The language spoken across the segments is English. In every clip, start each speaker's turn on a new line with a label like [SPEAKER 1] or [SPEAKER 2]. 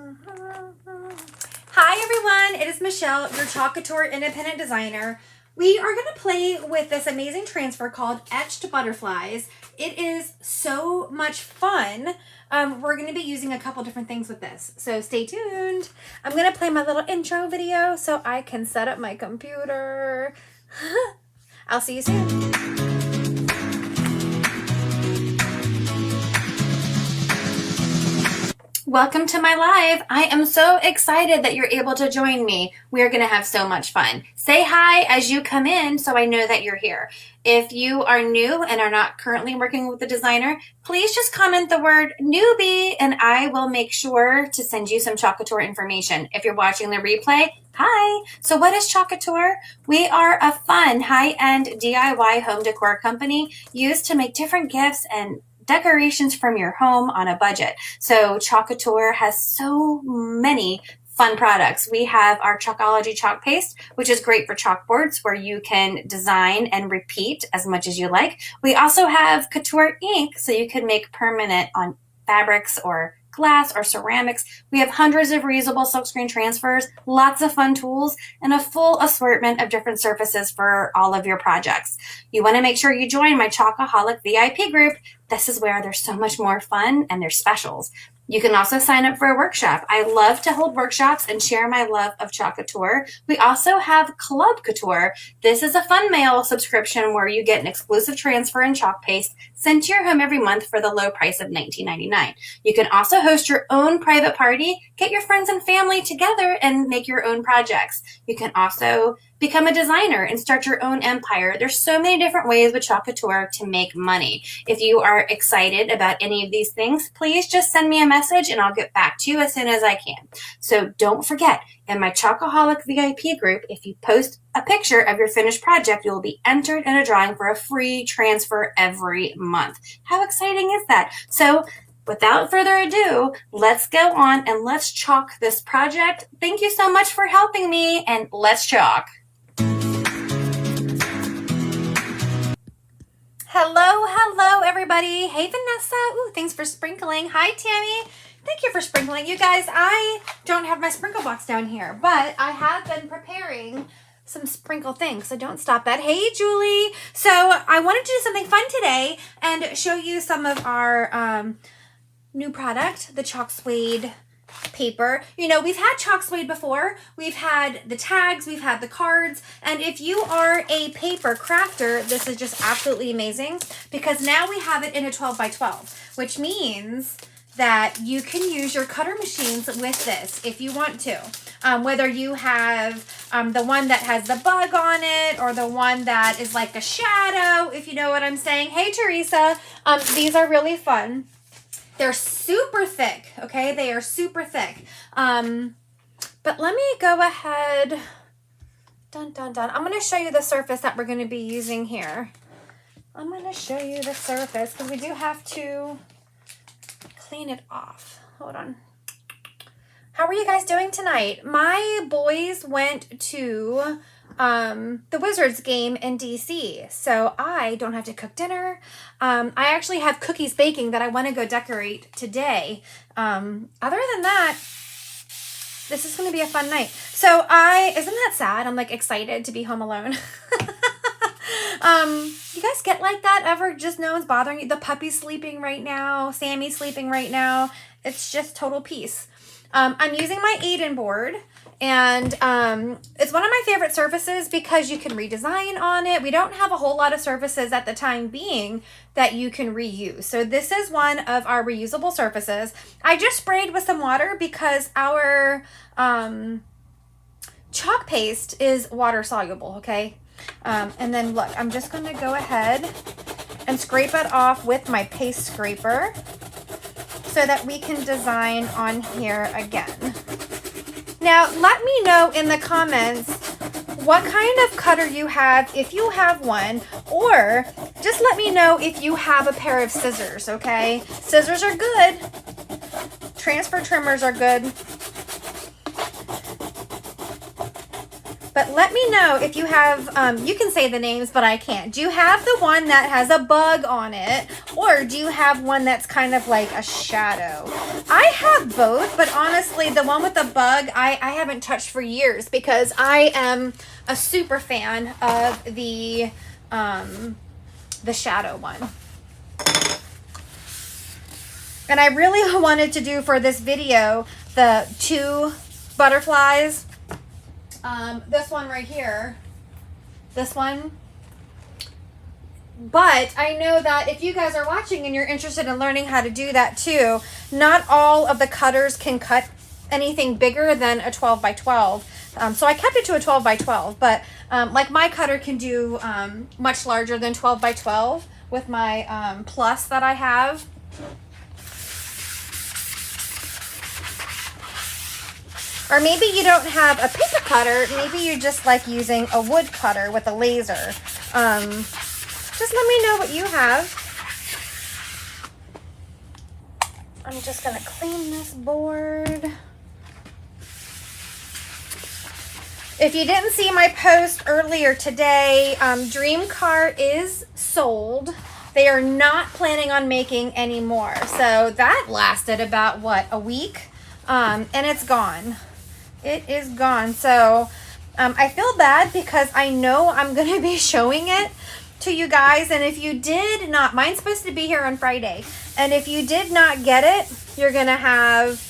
[SPEAKER 1] Hi everyone, it is Michelle, your Chalk Couture independent designer. We are going to play with this amazing transfer called Etched Butterflies. It is so much fun. We're going to be using a couple different things with this, so stay tuned. I'm going to play my little intro video so I can set up my computer. I'll see you soon. Welcome to my live. I am so excited that you're able to join me. We are going to have so much fun. Say hi as you come in so I know that you're here. If you are new and are not currently working with the designer, please just comment the word newbie and I will make sure to send you some Chalk Couture information. If you're watching the replay, hi. So what is Chalk Couture? We are a fun high-end DIY home decor company used to make different gifts and decorations from your home on a budget. So Chalk Couture has so many fun products. We have our Chalkology chalk paste, which is great for chalkboards where you can design and repeat as much as you like. We also have Couture ink, so you can make permanent on fabrics or glass or ceramics. We have hundreds of reusable silkscreen transfers, lots of fun tools, and a full assortment of different surfaces for all of your projects. You want to make sure you join my Chalkaholic VIP group. This is where there's so much more fun and there's specials. You can also sign up for a workshop. I love to hold workshops and share my love of Chalk Couture. We also have Club Couture. This is a fun mail subscription where you get an exclusive transfer and chalk paste sent to your home every month for the low price of $19.99. You can also host your own private party, get your friends and family together and make your own projects. You can also become a designer and start your own empire. There's so many different ways with Chalk Couture to make money. If you are excited about any of these things, please just send me a message and I'll get back to you as soon as I can. So don't forget, in my Chalkaholic VIP group, if you post a picture of your finished project, you will be entered in a drawing for a free transfer every month. How exciting is that? So without further ado, let's go on and let's chalk this project. Thank you so much for helping me, and let's chalk. Hello, everybody. Hey, Vanessa. Ooh, thanks for sprinkling. Hi, Tammy. Thank you for sprinkling. You guys, I don't have my sprinkle box down here, but I have been preparing some sprinkle things, so don't stop that. Hey, Julie. So I wanted to do something fun today and show you some of our new product, the Chalk Suede paper. You know, we've had Chalk Suede before. We've had the tags, we've had the cards, and if you are a paper crafter, this is just absolutely amazing because now we have it in a 12 by 12, which means that you can use your cutter machines with this if you want to. Whether you have the one that has the bug on it or the one that is like a shadow, if you know what I'm saying. Hey, Teresa. These are really fun. They're super thick, okay? They are super thick. But let me go ahead. Dun, dun, dun. I'm going to show you the surface that we're going to be using here. I'm going to show you the surface because we do have to clean it off. Hold on. How are you guys doing tonight? My boys went to the Wizards game in DC, so I don't have to cook dinner. I actually have cookies baking that I want to go decorate today. Other than that, this is going to be a fun night. So isn't that sad? I'm like excited to be home alone. You guys get like that ever? Just no one's bothering you. The puppy's sleeping right now. Sammy's sleeping right now. It's just total peace. I'm using my Aiden board, and it's one of my favorite surfaces because you can redesign on it. We don't have a whole lot of surfaces at the time being that you can reuse. So this is one of our reusable surfaces. I just sprayed with some water because our chalk paste is water soluble, okay? And then look, I'm just going to go ahead and scrape it off with my paste scraper so that we can design on here again. Now, let me know in the comments what kind of cutter you have, if you have one, or just let me know if you have a pair of scissors, okay? Scissors are good. Transfer trimmers are good. But let me know if you have, you can say the names, but I can't. Do you have the one that has a bug on it? Or do you have one that's kind of like a shadow? I have both, but honestly, the one with the bug, I haven't touched for years because I am a super fan of the shadow one. And I really wanted to do for this video the 2 butterflies. This one right here. This one. But I know that if you guys are watching and you're interested in learning how to do that too, not all of the cutters can cut anything bigger than a 12 by 12. So I kept it to a 12 by 12, but like my cutter can do much larger than 12 by 12 with my plus that I have. Or maybe you don't have a paper cutter, maybe you just like using a wood cutter with a laser. Just let me know what you have. I'm just gonna clean this board. If you didn't see my post earlier today, Dream Car is sold. They are not planning on making any more. So that lasted about, what, a week? And it's gone. It is gone. So I feel bad because I know I'm going to be showing it to you guys. And if you did not, mine's supposed to be here on Friday. And if you did not get it, you're going to have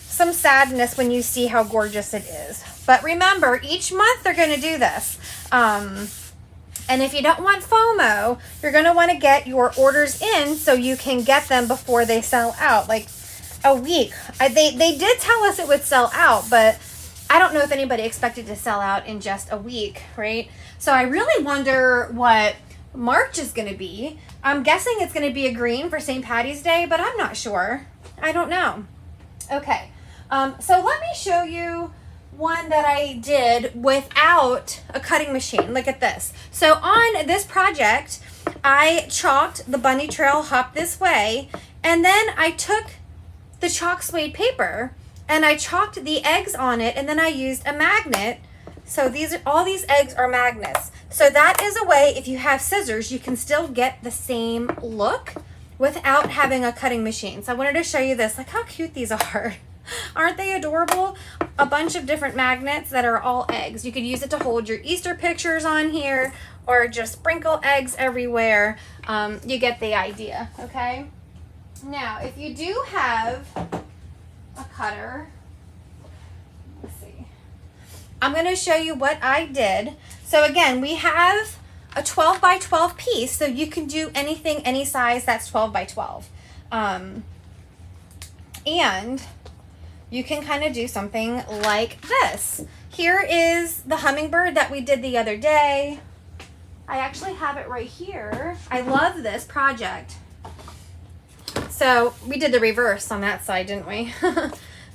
[SPEAKER 1] some sadness when you see how gorgeous it is. But remember, each month they're going to do this. And if you don't want FOMO, you're going to want to get your orders in so you can get them before they sell out. Like a week. They did tell us it would sell out, but I don't know if anybody expected to sell out in just a week, right? So I really wonder what March is going to be. I'm guessing it's going to be a green for St. Patty's Day, but I'm not sure. I don't know. Okay, so let me show you one that I did without a cutting machine. Look at this. So on this project, I chalked the bunny trail Hop This Way, and then I took the chalk suede paper and I chalked the eggs on it, and then I used a magnet. So all these eggs are magnets. So that is a way, if you have scissors, you can still get the same look without having a cutting machine. So I wanted to show you this. Like how cute these are. Aren't they adorable? A bunch of different magnets that are all eggs. You could use it to hold your Easter pictures on here or just sprinkle eggs everywhere. You get the idea, okay? Now, if you do have a cutter, let's see. I'm going to show you what I did. So again, we have a 12 by 12 piece, so you can do anything, any size that's 12 by 12. And you can kind of do something like this. Here is the hummingbird that we did the other day. I actually have it right here. I love this project. So we did the reverse on that side, didn't we?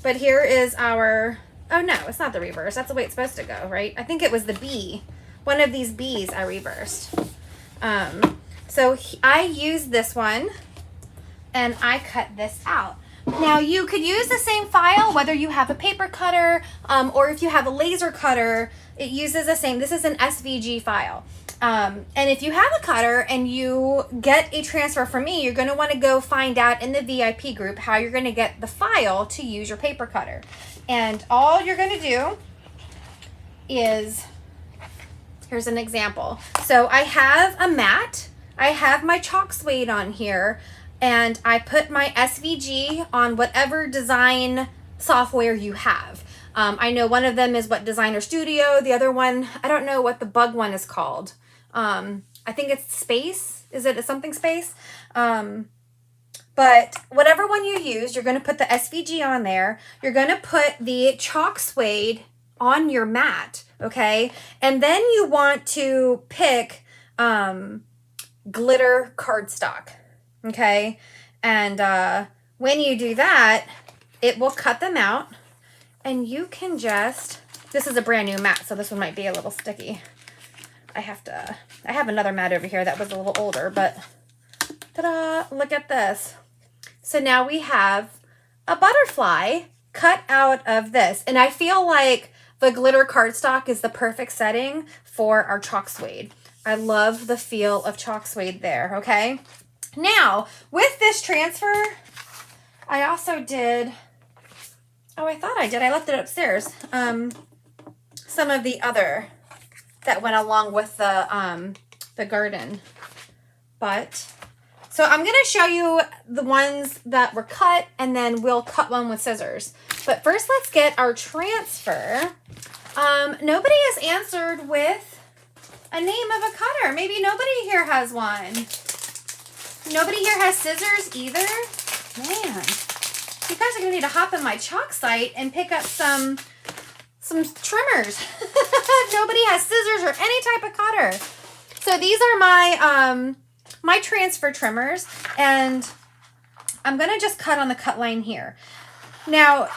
[SPEAKER 1] But here is our, oh no, it's not the reverse. That's the way it's supposed to go, right? I think it was the bee. One of these bees I reversed. So I used this one and I cut this out. Now you could use the same file whether you have a paper cutter or if you have a laser cutter, it uses the same. This is an SVG file. And if you have a cutter and you get a transfer from me, you're going to want to go find out in the VIP group how you're going to get the file to use your paper cutter. And all you're going to do is, here's an example. So I have a mat, I have my Chalk Suede on here, and I put my SVG on whatever design software you have. I know one of them is Designer Studio. The other one, I don't know what the bug one is called. I think it's Space. Is it something Space? But whatever one you use, you're going to put the SVG on there. You're going to put the Chalk Suede on your mat, okay? And then you want to pick glitter cardstock, okay? And when you do that, it will cut them out. And you can just, this is a brand new mat, so this one might be a little sticky. I have another mat over here that was a little older, but ta-da, look at this. So now we have a butterfly cut out of this. And I feel like the glitter cardstock is the perfect setting for our Chalk Suede. I love the feel of Chalk Suede there, okay? Now, with this transfer, I also did, oh, I thought I did. I left it upstairs. Some of the other that went along with the garden. But, so I'm going to show you the ones that were cut, and then we'll cut one with scissors. But first, let's get our transfer. Nobody has answered with a name of a cutter. Maybe nobody here has one. Nobody here has scissors either. Man, you guys are going to need to hop in my Chalk site and pick up some trimmers. Nobody has scissors or any type of cutter. So these are my my transfer trimmers, and I'm going to just cut on the cut line here. Now,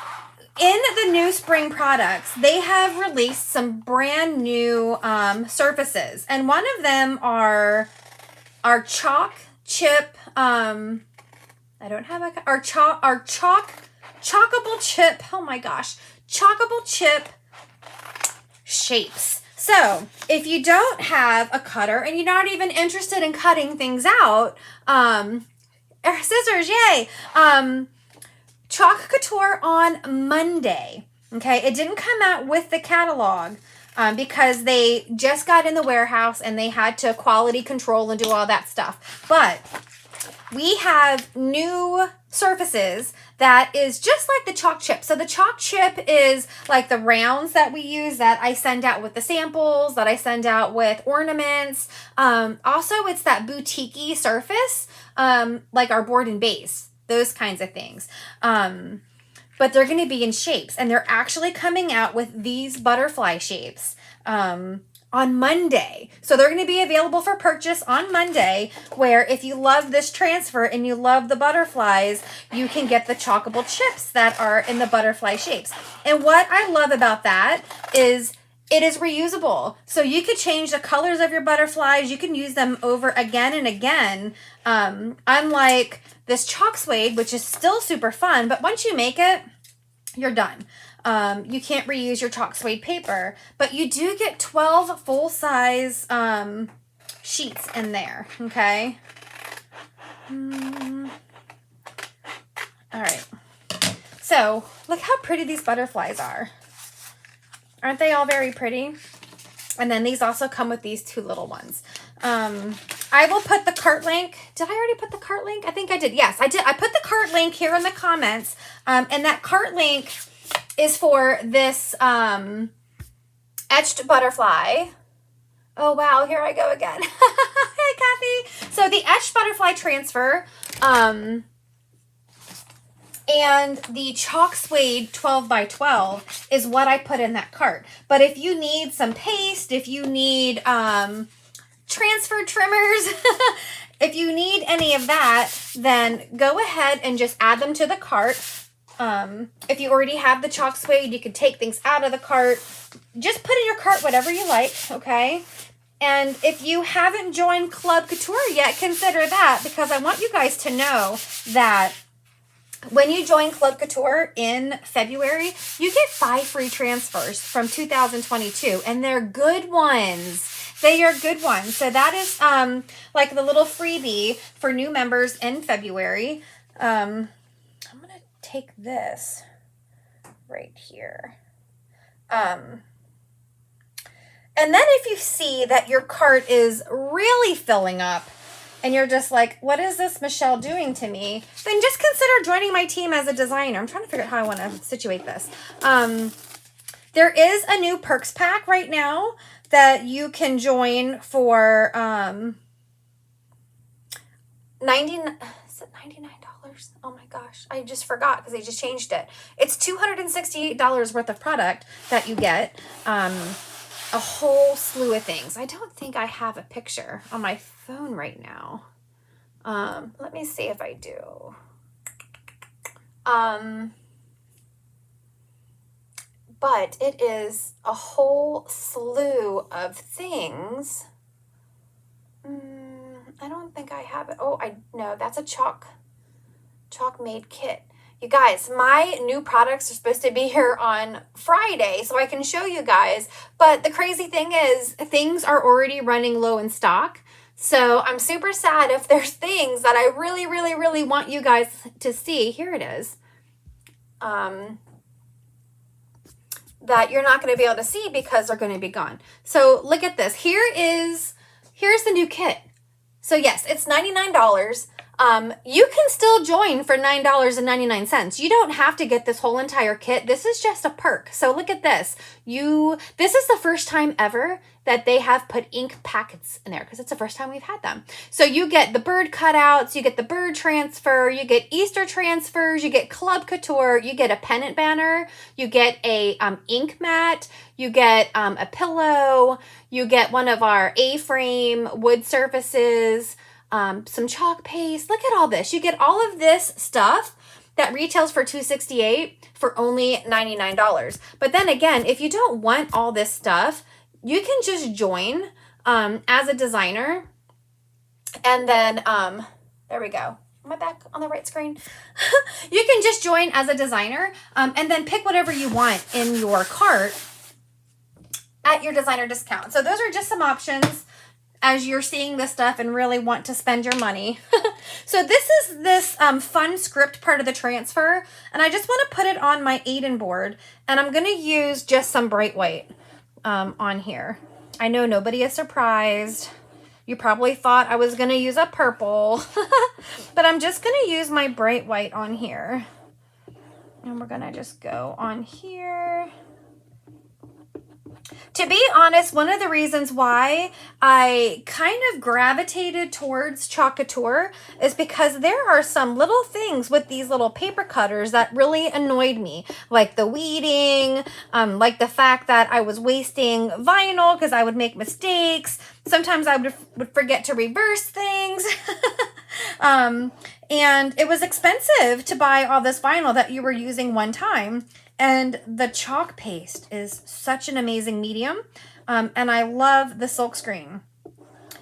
[SPEAKER 1] in the new spring products, they have released some brand new surfaces, and one of them are chalk chip. I don't have our chalkable chip. Oh my gosh, chalkable chip shapes. So if you don't have a cutter and you're not even interested in cutting things out, scissors, yay! Chalk Couture on Monday. Okay, it didn't come out with the catalog because they just got in the warehouse and they had to quality control and do all that stuff. But we have new surfaces that is just like the chalk chip. So the chalk chip is like the rounds that we use that I send out with the samples, that I send out with ornaments. Also, it's that boutique-y surface, like our board and base, those kinds of things. But they're going to be in shapes, and they're actually coming out with these butterfly shapes on Monday. So they're going to be available for purchase on Monday, where if you love this transfer and you love the butterflies, you can get the chalkable chips that are in the butterfly shapes. And what I love about that is it is reusable. So you could change the colors of your butterflies. You can use them over again and again. Unlike this Chalk Suede, which is still super fun, but once you make it, you're done. You can't reuse your Chalk Suede paper, but you do get 12 full-size sheets in there, okay? All right. So, look how pretty these butterflies are. Aren't they all very pretty? And then these also come with these two little ones. I will put the cart link. Did I already put the cart link? I think I did. Yes, I did. I put the cart link here in the comments. And that cart link is for this etched butterfly. Oh, wow. Here I go again. Hey, Kathy. So the etched butterfly transfer and the Chalk Suede 12 by 12 is what I put in that cart. But if you need some paste, if you need transfer trimmers, if you need any of that, then go ahead and just add them to the cart. If you already have the Chalk Suede, you can take things out of the cart. Just put in your cart whatever you like, okay? And if you haven't joined Club Couture yet, consider that, because I want you guys to know that when you join Club Couture in February, you get 5 free transfers from 2022, and they're good ones. They are good ones. So that is like the little freebie for new members in February. I'm going to take this right here. And then if you see that your cart is really filling up and you're just like, what is this Michelle doing to me? Then just consider joining my team as a designer. I'm trying to figure out how I want to situate this. There is a new perks pack right now that you can join for $99. Oh my gosh, I just forgot because they just changed it. It's $268 worth of product that you get. A whole slew of things. I don't think I have a picture on my phone right now. Let me see if I do. But it is a whole slew of things. I don't think I have it. Oh, no, that's a chalk made kit. You guys, my new products are supposed to be here on Friday, so I can show you guys. But the crazy thing is, things are already running low in stock. So I'm super sad if there's things that I really, really, really want you guys to see. Here it is. That you're not going to be able to see because they're going to be gone. So look at this. Here's the new kit. So yes, it's $99. You can still join for $9.99. You don't have to get this whole entire kit. This is just a perk. So look at this. This is the first time ever that they have put ink packets in there because it's the first time we've had them. So you get the bird cutouts, you get the bird transfer, you get Easter transfers, you get Club Couture, you get a pennant banner, you get a ink mat, you get a pillow, you get one of our A-frame wood surfaces, some chalk paste. Look at all this. You get all of this stuff that retails for $268 for only $99. But then again, if you don't want all this stuff, you can just join as a designer. And then, there we go. Am I back on the right screen? You can just join as a designer and then pick whatever you want in your cart at your designer discount. So those are just some options as you're seeing this stuff and really want to spend your money. So this is this fun script part of the transfer, and I just want to put it on my Aiden board, and I'm going to use just some bright white on here. I know nobody is surprised. You probably thought I was going to use a purple, but I'm just going to use my bright white on here. And we're going to just go on here. To be honest, one of the reasons why I kind of gravitated towards Chalk Couture is because there are some little things with these little paper cutters that really annoyed me, like the weeding, like the fact that I was wasting vinyl because I would make mistakes. Sometimes I would forget to reverse things. And it was expensive to buy all this vinyl that you were using one time. And the chalk paste is such an amazing medium. And I love the silk screen.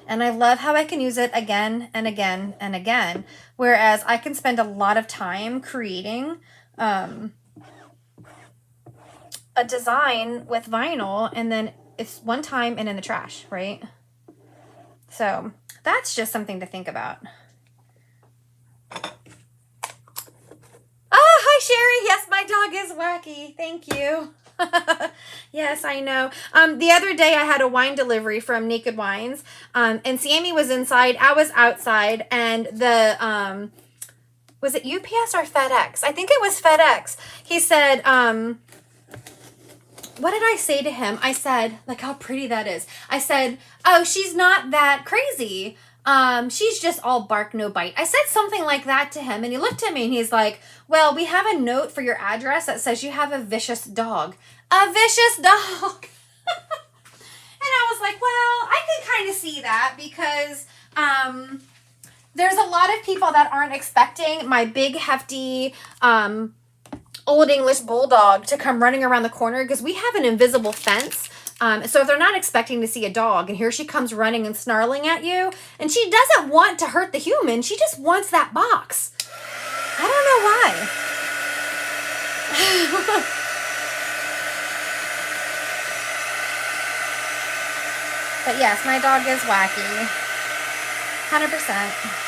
[SPEAKER 1] And I love how I can use it again and again and again. Whereas I can spend a lot of time creating a design with vinyl, and then it's one time and in the trash, right? So that's just something to think about. Oh, hi, Sherry. Yes, my dog is wacky. Thank you. Yes, I know. The other day I had a wine delivery from Naked Wines, and Sammy was inside. I was outside, and the, was it UPS or FedEx? I think it was FedEx. He said, what did I say to him? I said, like, how pretty that is. I said, oh, she's not that crazy. She's just all bark, no bite. I said something like that to him, and he looked at me and he's like, well, we have a note for your address that says you have a vicious dog. A vicious dog. And I was like, well, I could kind of see that because, there's a lot of people that aren't expecting my big, hefty, Old English Bulldog to come running around the corner because we have an invisible fence. So if they're not expecting to see a dog, and here she comes running and snarling at you, and she doesn't want to hurt the human, she just wants that box. I don't know why. But yes, my dog is wacky. 100%.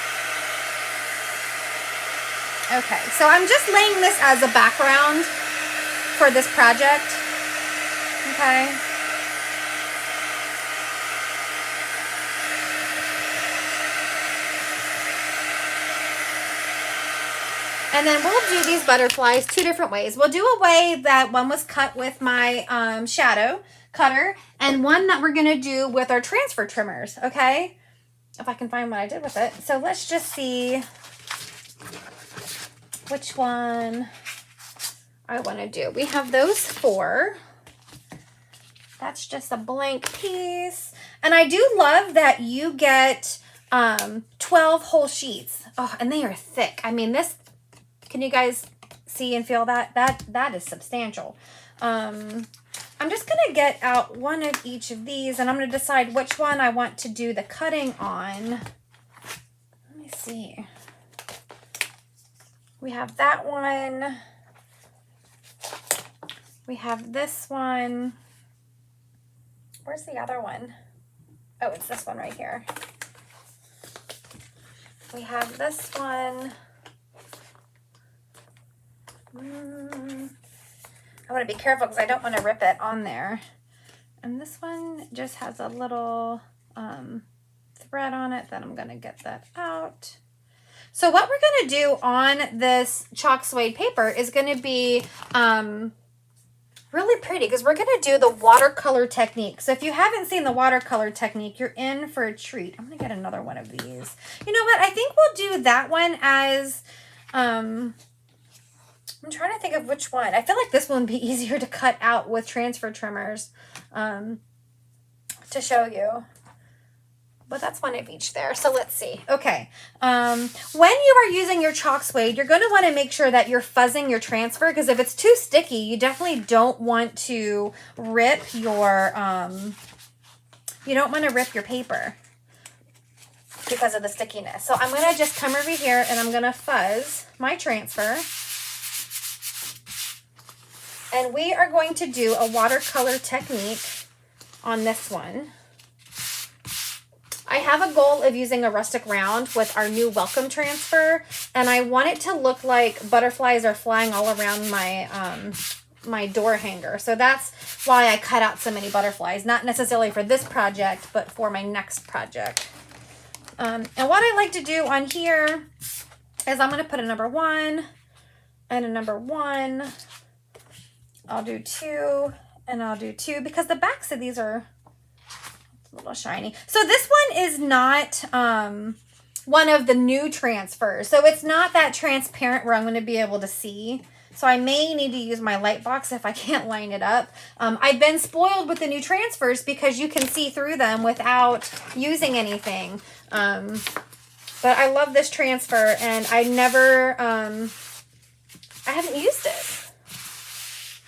[SPEAKER 1] Okay, so I'm just laying this as a background for this project. Okay. And then we'll do these butterflies two different ways. We'll do a way that one was cut with my shadow cutter, and one that we're going to do with our transfer trimmers, okay? If I can find what I did with it. So let's just see which one I want to do. We have those 4. That's just a blank piece. And I do love that you get 12 whole sheets. Oh, and they are thick. I mean, this, can you guys see and feel that? That is substantial. I'm just going to get out one of each of these, and I'm going to decide which one I want to do the cutting on. Let me see. We have that one. We have this one. Where's the other one? Oh, it's this one right here. We have this one. I want to be careful because I don't want to rip it on there. And this one just has a little thread on it that I'm going to get that out. So what we're going to do on this chalk suede paper is going to be really pretty because we're going to do the watercolor technique. So if you haven't seen the watercolor technique, you're in for a treat. I'm going to get another one of these. You know what? I think we'll do that one as... I'm trying to think of which one. I feel like this one would be easier to cut out with transfer trimmers to show you. But that's one of each there. So let's see. Okay. When you are using your chalk suede, you're going to want to make sure that you're fuzzing your transfer because if it's too sticky, you definitely don't want to rip your, you don't want to rip your paper because of the stickiness. So I'm going to just come over here and I'm going to fuzz my transfer. And we are going to do a watercolor technique on this one. I have a goal of using a rustic round with our new welcome transfer, and I want it to look like butterflies are flying all around my my door hanger. So that's why I cut out so many butterflies, not necessarily for this project, but for my next project. And what I like to do on here is I'm going to put a number 1 and a number 1. I'll do 2 and I'll do 2 because the backs of these are a little shiny. So this one is not one of the new transfers. So it's not that transparent where I'm going to be able to see. So I may need to use my light box if I can't line it up. I've been spoiled with the new transfers because you can see through them without using anything. But I love this transfer and I haven't used it.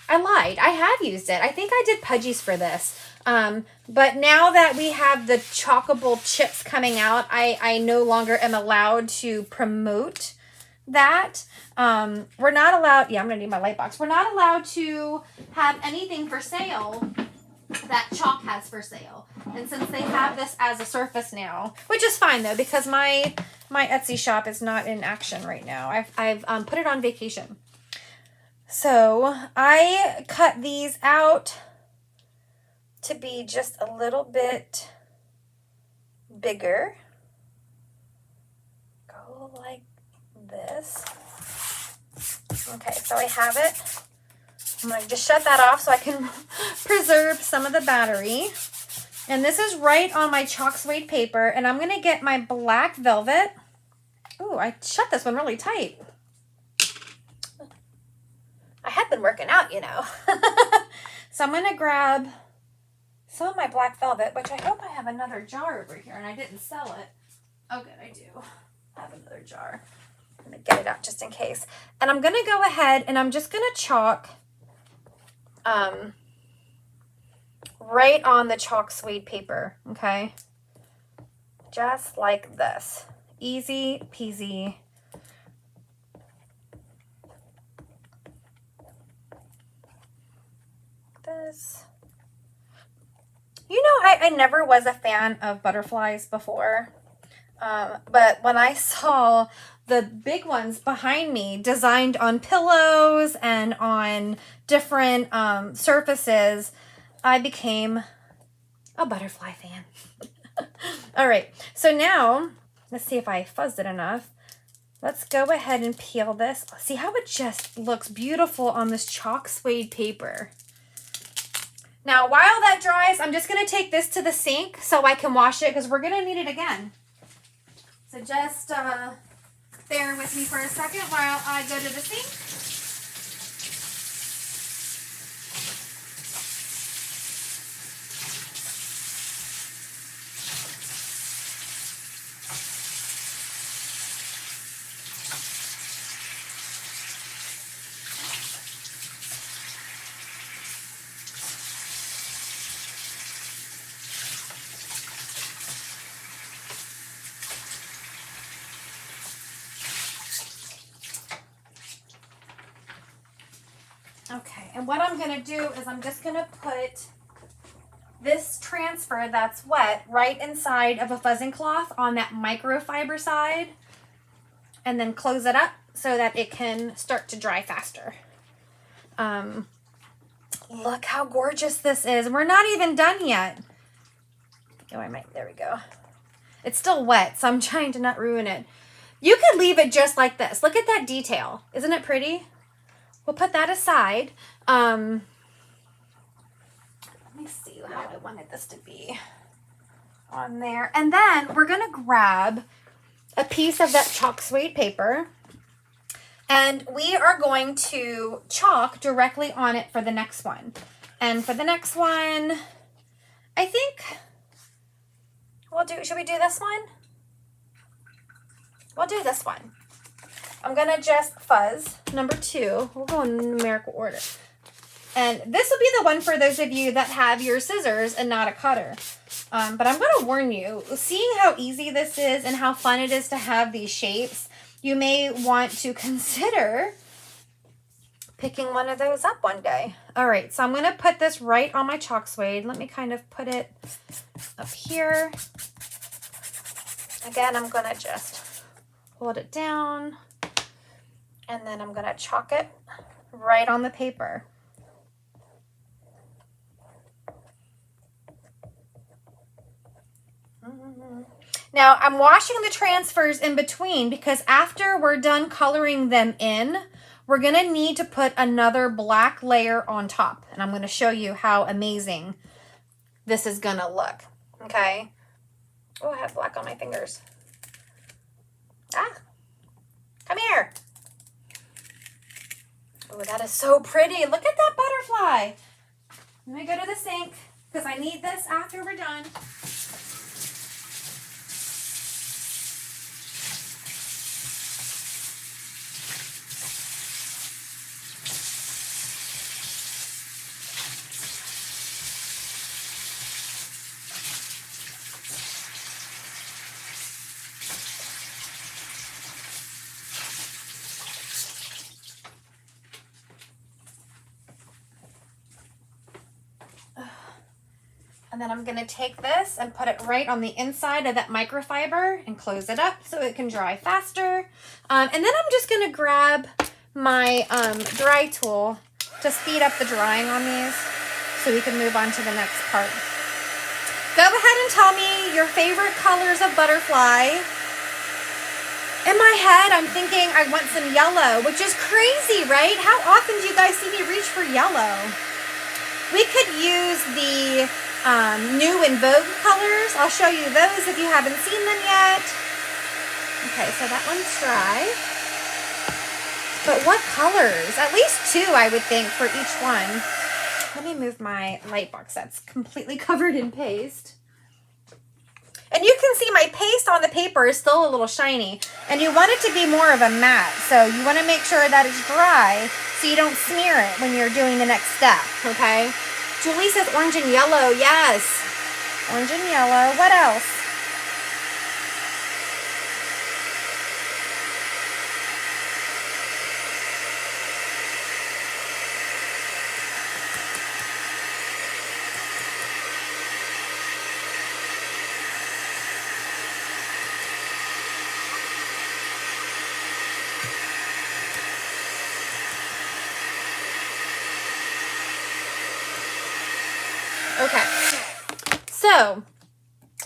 [SPEAKER 1] I lied. I have used it. I think I did Pudgies for this. But now that we have the chalkable chips coming out, I no longer am allowed to promote that. We're not allowed, yeah, I'm going to need my light box. We're not allowed to have anything for sale that Chalk has for sale. And since they have this as a surface now, which is fine though, because my Etsy shop is not in action right now. I've put it on vacation. So I cut these out to be just a little bit bigger. Go like this. Okay, so I have it. I'm going to just shut that off so I can preserve some of the battery. And this is right on my chalk suede paper. And I'm going to get my black velvet. Ooh, I shut this one really tight. I have been working out, you know. So I'm going to grab some of my black velvet, which I hope I have another jar over here and I didn't sell it. Oh, good, I do have another jar. I'm going to get it out just in case. And I'm going to go ahead and I'm just going to chalk right on the chalk suede paper, okay? Just like this. Easy peasy. This. You know, I never was a fan of butterflies before, but when I saw the big ones behind me designed on pillows and on different surfaces, I became a butterfly fan. All right, so now let's see if I fuzzed it enough. Let's go ahead and peel this. See how it just looks beautiful on this chalk suede paper. Now, while that dries, I'm just going to take this to the sink so I can wash it because we're going to need it again. So just bear with me for a second while I go to the sink. Okay, and what I'm going to do is I'm just going to put this transfer that's wet right inside of a fuzzing cloth on that microfiber side. and then close it up so that it can start to dry faster. Look how gorgeous this is. We're not even done yet. Oh, there we go. It's still wet, so I'm trying to not ruin it. You could leave it just like this. Look at that detail. Isn't it pretty? We'll put that aside. Let me see how I wanted this to be on there. And then we're going to grab a piece of that Chalk Suede paper, and we are going to chalk directly on it for the next one. And for the next one, I think should we do this one? We'll do this one. I'm going to just fuzz number 2. We'll go in numerical order. And this will be the one for those of you that have your scissors and not a cutter. But I'm going to warn you, seeing how easy this is and how fun it is to have these shapes, you may want to consider picking one of those up one day. All right, so I'm going to put this right on my Chalk Suede. Let me kind of put it up here. Again, I'm going to just hold it down, and then I'm going to chalk it right on the paper. Now, I'm washing the transfers in between because after we're done coloring them in, we're going to need to put another black layer on top. And I'm going to show you how amazing this is going to look. Okay. Oh, I have black on my fingers. Ah, come here. Oh, that is so pretty. Look at that butterfly. Let me go to the sink because I need this after we're done. And then I'm going to take this and put it right on the inside of that microfiber and close it up so it can dry faster. And then I'm just going to grab my dry tool to speed up the drying on these so we can move on to the next part. Go ahead and tell me your favorite colors of butterfly. In my head, I'm thinking I want some yellow, which is crazy, right? How often do you guys see me reach for yellow? We could use the new in vogue colors. I'll show you those if you haven't seen them yet. Okay, so that one's dry. But what colors? At least 2, I would think, for each one. Let me move my light box that's completely covered in paste. And you can see my paste on the paper is still a little shiny. And you want it to be more of a matte. So you want to make sure that it's dry so you don't smear it when you're doing the next step, okay? Julie says orange and yellow. Yes. Orange and yellow. What else? Okay, so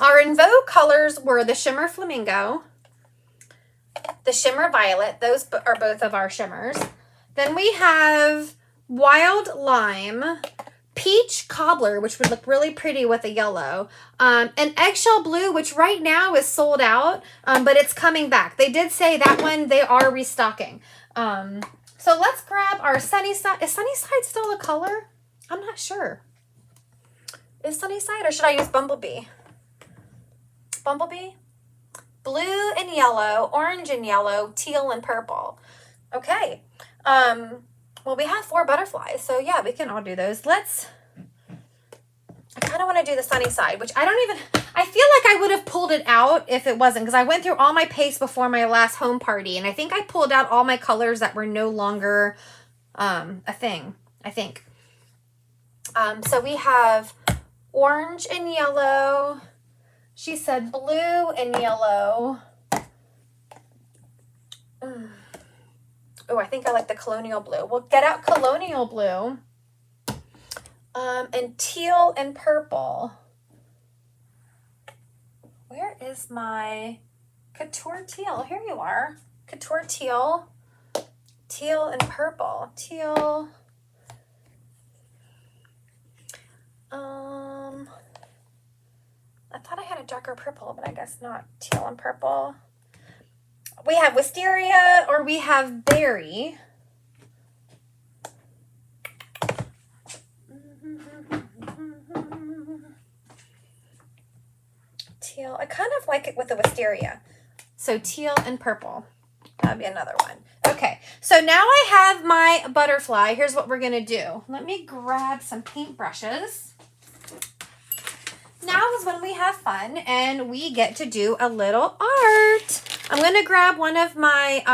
[SPEAKER 1] our in vogue colors were the shimmer flamingo, the shimmer violet. Those are both of our shimmers. Then we have wild lime, peach cobbler, which would look really pretty with a yellow, and eggshell blue, which right now is sold out, but it's coming back. They did say that one they are restocking. So let's grab our Sunnyside. Is Sunnyside still a color? I'm not sure. Is Sunnyside, or should I use Bumblebee? Bumblebee? Blue and yellow, orange and yellow, teal and purple. Okay. Well, we have 4 butterflies, so yeah, we can all do those. I kind of want to do the Sunnyside, which I feel like I would have pulled it out if it wasn't, because I went through all my paste before my last home party, and I think I pulled out all my colors that were no longer a thing, I think. So we have orange and yellow. She said blue and yellow. Oh, I think I like the colonial blue. We'll get out colonial blue. And teal and purple. Where is my Couture teal? Here you are. Couture teal. Teal and purple. Teal. I thought I had a darker purple, but I guess not. Teal and purple. We have wisteria or we have berry. Teal. I kind of like it with the wisteria. So teal and purple. That'd be another one. Okay, so now I have my butterfly. Here's what we're gonna do. Let me grab some paintbrushes. Now is when we have fun and we get to do a little art. I'm gonna grab one of my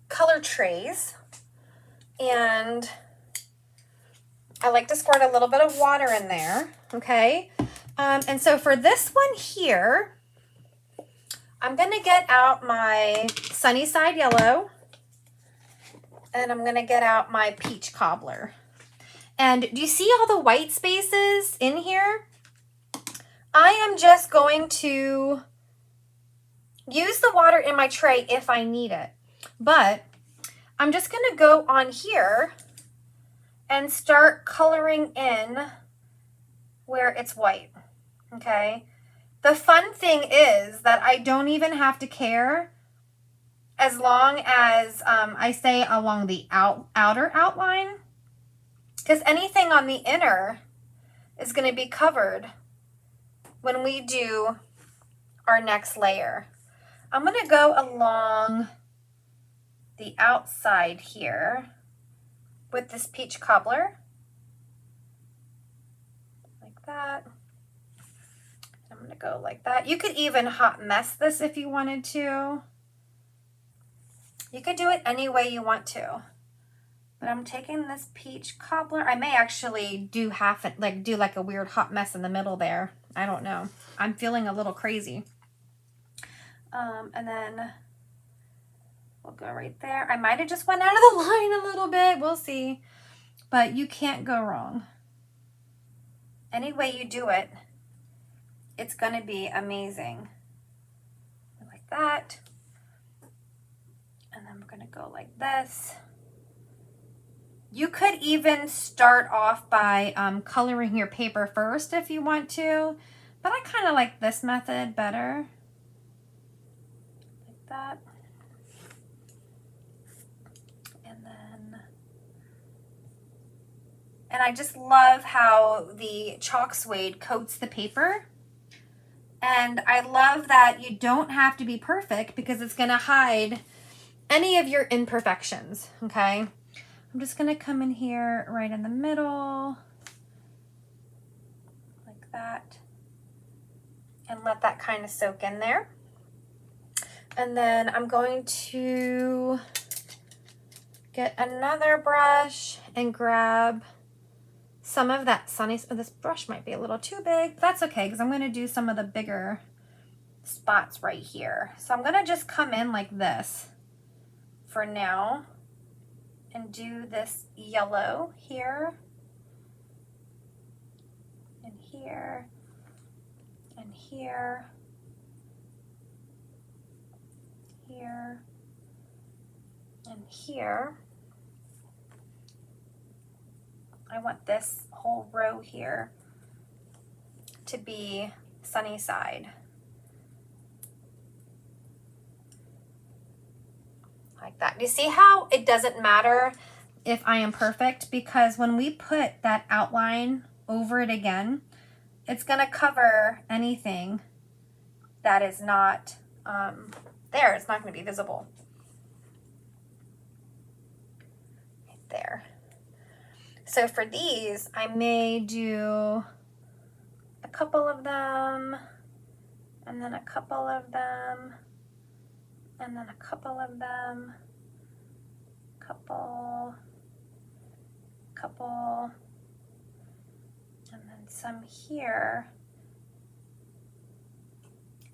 [SPEAKER 1] color trays, and I like to squirt a little bit of water in there, okay? And so for this one here, I'm gonna get out my Sunnyside Yellow, and I'm gonna get out my Peach Cobbler. And do you see all the white spaces in here? I am just going to use the water in my tray if I need it. But I'm just gonna go on here and start coloring in where it's white, okay? The fun thing is that I don't even have to care as long as I stay along the outer outline, because anything on the inner is going to be covered when we do our next layer. I'm going to go along the outside here with this Peach Cobbler, like that. I'm going to go like that. You could even hot mess this if you wanted to. You could do it any way you want to. But I'm taking this Peach Cobbler. I may actually do half it, like do like a weird hot mess in the middle there. I don't know. I'm feeling a little crazy. And then we'll go right there. I might have just went out of the line a little bit. We'll see. But you can't go wrong. Any way you do it, it's going to be amazing. Like that. And then we're going to go like this. You could even start off by coloring your paper first if you want to, but I kind of like this method better. Like that. And I just love how the Chalk Suede coats the paper. And I love that you don't have to be perfect because it's going to hide any of your imperfections, okay? I'm just going to come in here right in the middle, like that, and let that kind of soak in there. And then I'm going to get another brush and grab some of that sunny. Oh, this brush might be a little too big. That's okay, because I'm going to do some of the bigger spots right here. So I'm going to just come in like this for now and do this yellow here and here and here, here and here. I want this whole row here to be Sunnyside. Like that. Do you see how it doesn't matter if I am perfect? Because when we put that outline over it again, it's going to cover anything that is not there. It's not going to be visible. Right there. So for these, I may do a couple of them, and then a couple of them, and then a couple of them, couple, and then some here.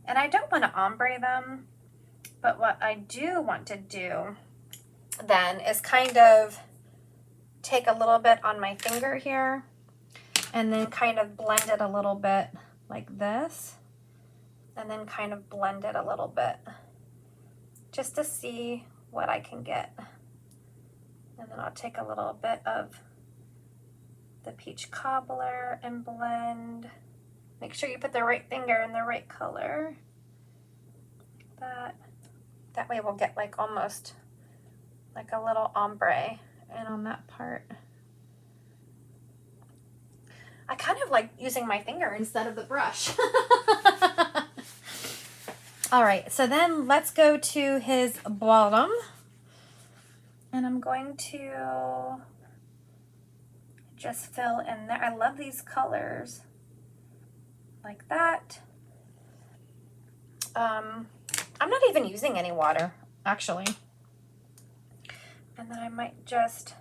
[SPEAKER 1] And I don't want to ombre them, But what I do want to do then is kind of take a little bit on my finger here and then kind of blend it a little bit like this, and then kind of blend it a little bit just to see what I can get. And then I'll take a little bit of the peach cobbler and blend. Make sure you put the right finger in the right color. That way we'll get like almost like a little ombre and on that part. I kind of like using my finger instead of the brush. All right, so then let's go to his bottom. And I'm going to just fill in there. I love these colors. Like that. I'm not even using any water, actually. And then I might just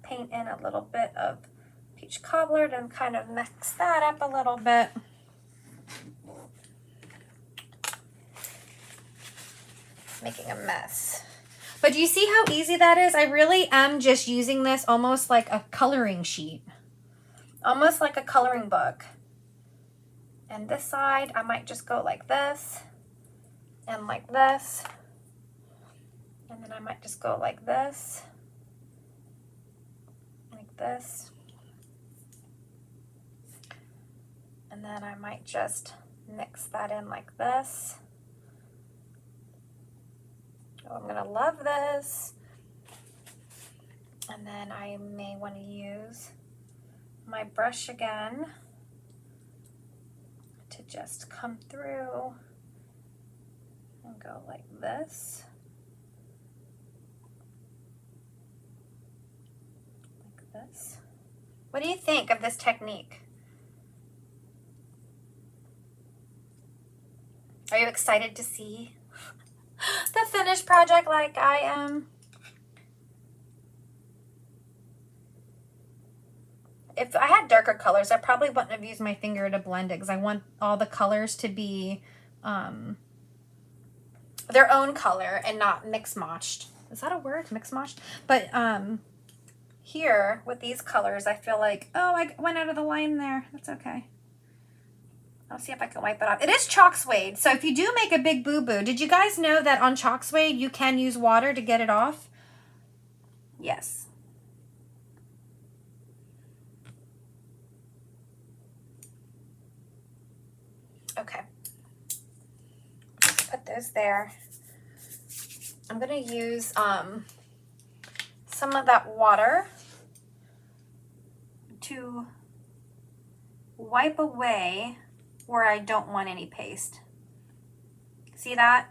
[SPEAKER 1] paint in a little bit of peach cobbler and kind of mix that up a little bit. Making a mess. But do you see how easy that is? I really am just using this almost like a coloring sheet. Almost like a coloring book. And this side, I might just go like this and like this. And then I might just go like this, like this. And then I might just mix that in like this. Oh, I'm gonna love this. And then I may want to use my brush again to just come through and go like this. Like this. What do you think of this technique? Are you excited to see the finished project like I am? If I had darker colors, I probably wouldn't have used my finger to blend it because I want all the colors to be their own color and not mix-matched. Is that a word? Mix-matched? But here with these colors, I feel like, oh, I went out of the line there. That's okay. I'll see if I can wipe it off. It is Chalk Suede, so if you do make a big boo-boo, did you guys know that on Chalk Suede you can use water to get it off? Yes. Okay. Put those there. I'm gonna use some of that water to wipe away where I don't want any paste. See that?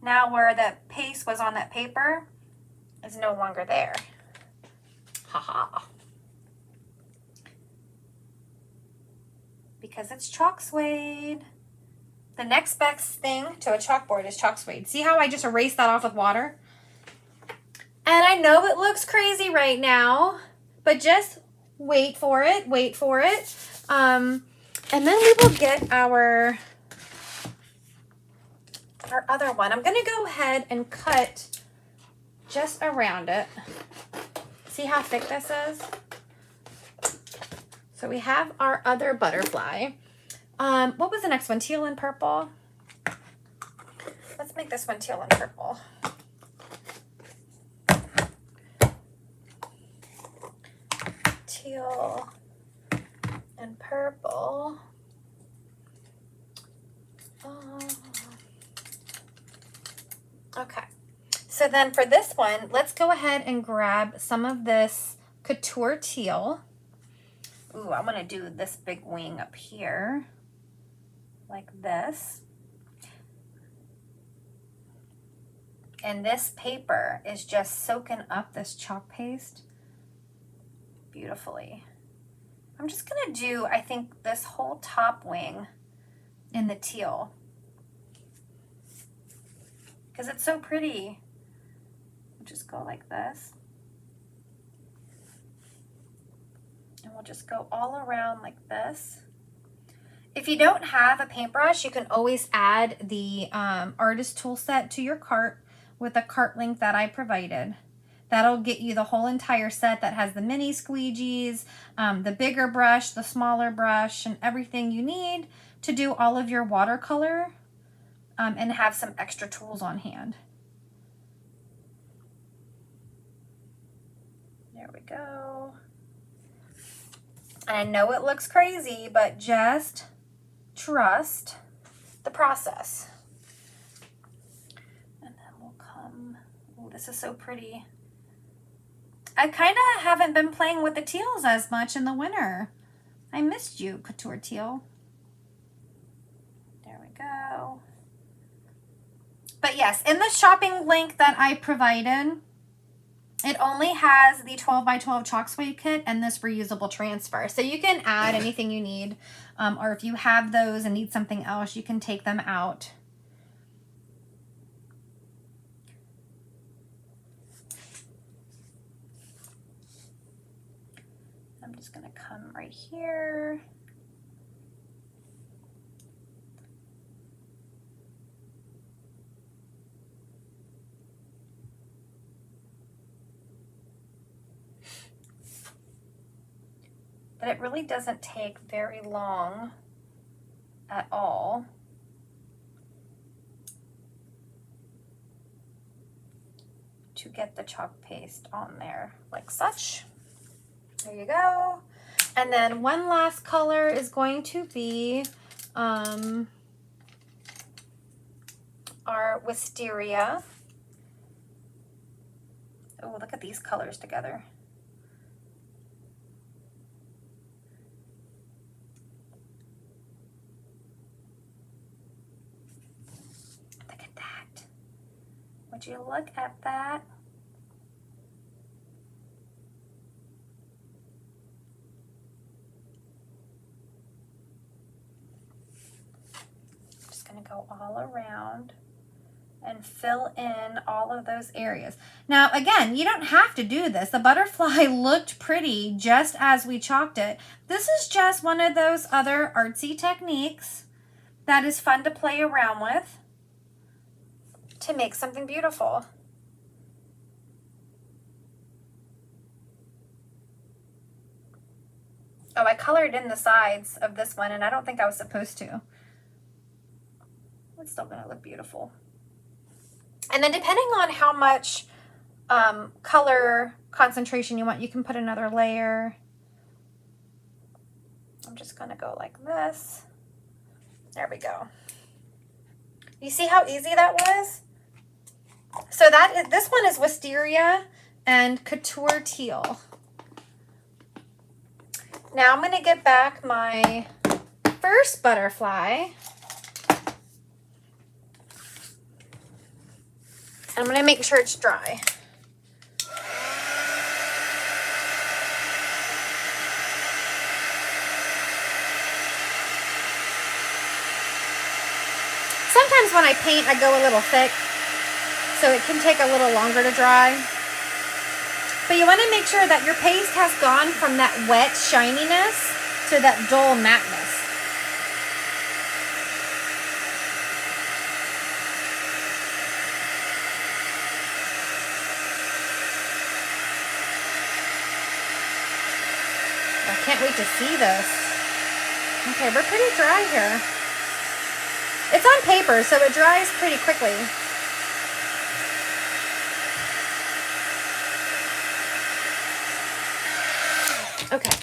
[SPEAKER 1] Now where the paste was on that paper is no longer there. Haha. Because it's Chalk Suede. The next best thing to a chalkboard is Chalk Suede. See how I just erased that off with water? And I know it looks crazy right now, but just wait for it, wait for it. And then we will get our other one. I'm gonna go ahead and cut just around it. See how thick this is? So we have our other butterfly. What was the next one? Teal and purple? Let's make this one teal and purple. Teal and purple. Okay. So then for this one, let's go ahead and grab some of this Couture teal. Ooh, I'm gonna do this big wing up here, like this. And this paper is just soaking up this chalk paste beautifully. I'm just gonna do, I think, this whole top wing in the teal because it's so pretty. We'll just go like this. And we'll just go all around like this. If you don't have a paintbrush, you can always add the artist tool set to your cart with a cart link that I provided. That'll get you the whole entire set that has the mini squeegees, the bigger brush, the smaller brush, and everything you need to do all of your watercolor and have some extra tools on hand. There we go. And I know it looks crazy, but just trust the process. And then we'll come, oh, this is so pretty. I kind of haven't been playing with the teals as much in the winter. I missed you, Couture Teal. There we go. But yes, in the shopping link that I provided, it only has the 12 by 12 Chalk Suede kit and this reusable transfer. So you can add anything you need, or if you have those and need something else, you can take them out. I'm just going to come right here. But it really doesn't take very long at all. To get the chalk paste on there like such. There you go. And then one last color is going to be our Wisteria. Oh, look at these colors together. Would you look at that? I'm just going to go all around and fill in all of those areas. Now, again, you don't have to do this. The butterfly looked pretty just as we chalked it. This is just one of those other artsy techniques that is fun to play around with to make something beautiful. Oh, I colored in the sides of this one, and I don't think I was supposed to. It's still gonna look beautiful. And then depending on how much color concentration you want, you can put another layer. I'm just gonna go like this. There we go. You see how easy that was? So this one is Wisteria and Couture Teal. Now I'm going to get back my first butterfly. I'm going to make sure it's dry. Sometimes when I paint, I go a little thick, so it can take a little longer to dry. But you want to make sure that your paste has gone from that wet shininess to that dull mateness. I can't wait to see this. Okay, we're pretty dry here. It's on paper, so it dries pretty quickly. Okay,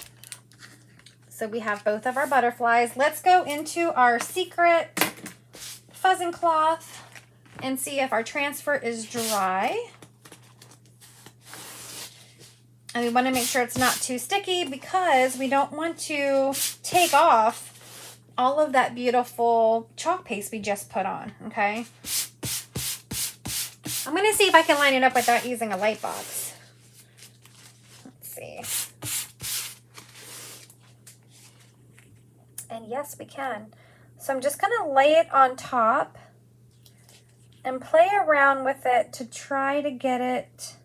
[SPEAKER 1] so we have both of our butterflies. Let's go into our secret fuzzing cloth and see if our transfer is dry. And we want to make sure it's not too sticky because we don't want to take off all of that beautiful chalk paste we just put on, okay? I'm going to see if I can line it up without using a light box. Let's see. And yes, we can. So I'm just going to lay it on top and play around with it to try to get it.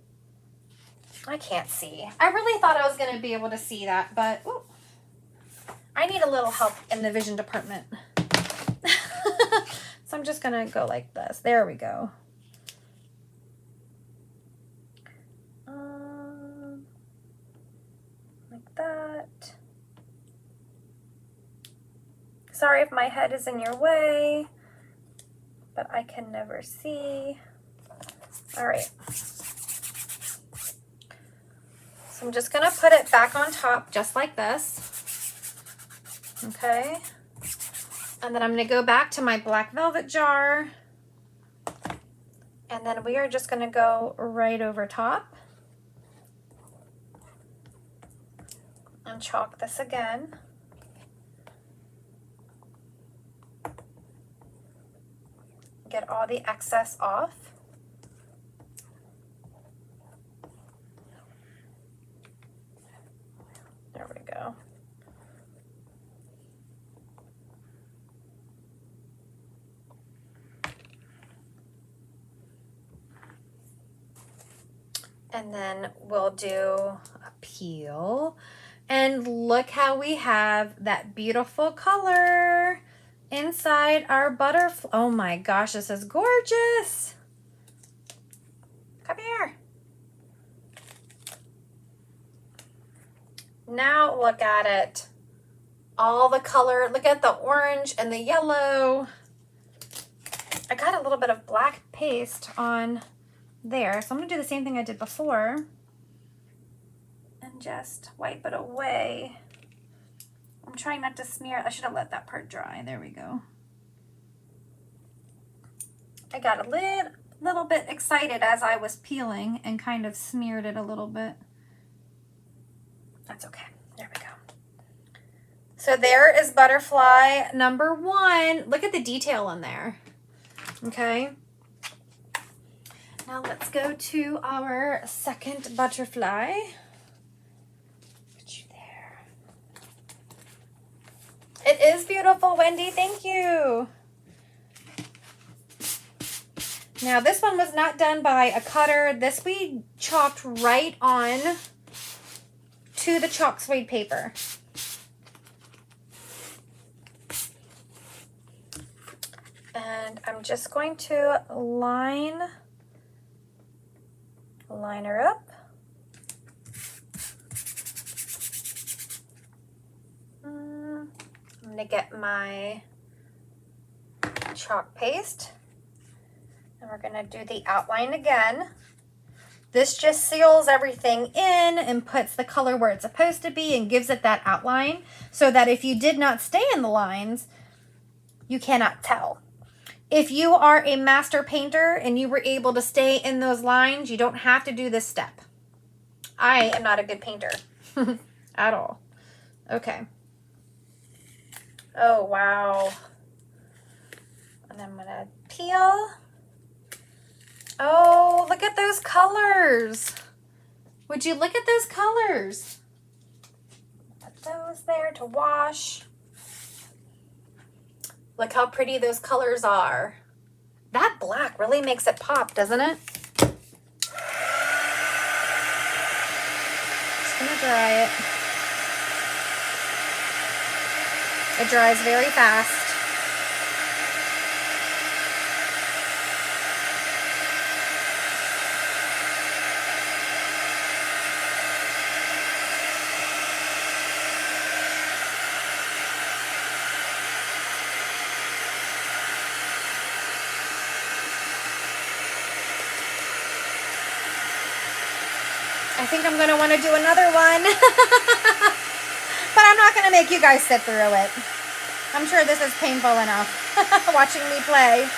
[SPEAKER 1] I can't see. I really thought I was going to be able to see that, but ooh, I need a little help in the vision department. So I'm just gonna go like this. There we go. Like that. Sorry if my head is in your way, but I can never see. All right. So I'm just gonna put it back on top just like this. Okay. And then I'm gonna go back to my black velvet jar. And then we are just gonna go right over top and chalk this again. Get all the excess off. There we go. And then we'll do a peel. And look how we have that beautiful color inside our butterfly. Oh my gosh, this is gorgeous. Come here. Now look at it. All the color. Look at the orange and the yellow. I got a little bit of black paste on there. So I'm going to do the same thing I did before and just wipe it away. I'm trying not to smear. I should have let that part dry. There we go. I got a little bit excited as I was peeling and kind of smeared it a little bit. That's okay. There we go. So there is butterfly number 1. Look at the detail in there. Okay. Now let's go to our second butterfly. Put you there. It is beautiful, Wendy. Thank you. Now this one was not done by a cutter. This we chalked right on to the chalk suede paper. And I'm just going to line her up. I'm going to get my chalk paste and we're going to do the outline again. This just seals everything in and puts the color where it's supposed to be and gives it that outline so that if you did not stay in the lines, you cannot tell. If you are a master painter and you were able to stay in those lines, you don't have to do this step. I am not a good painter at all. Okay. Oh, wow. And I'm going to peel. Oh, look at those colors. Would you look at those colors? Put those there to wash. Look how pretty those colors are. That black really makes it pop, doesn't it? Just gonna dry it. It dries very fast. I think I'm going to want to do another one. But I'm not going to make you guys sit through it. I'm sure this is painful enough watching me play.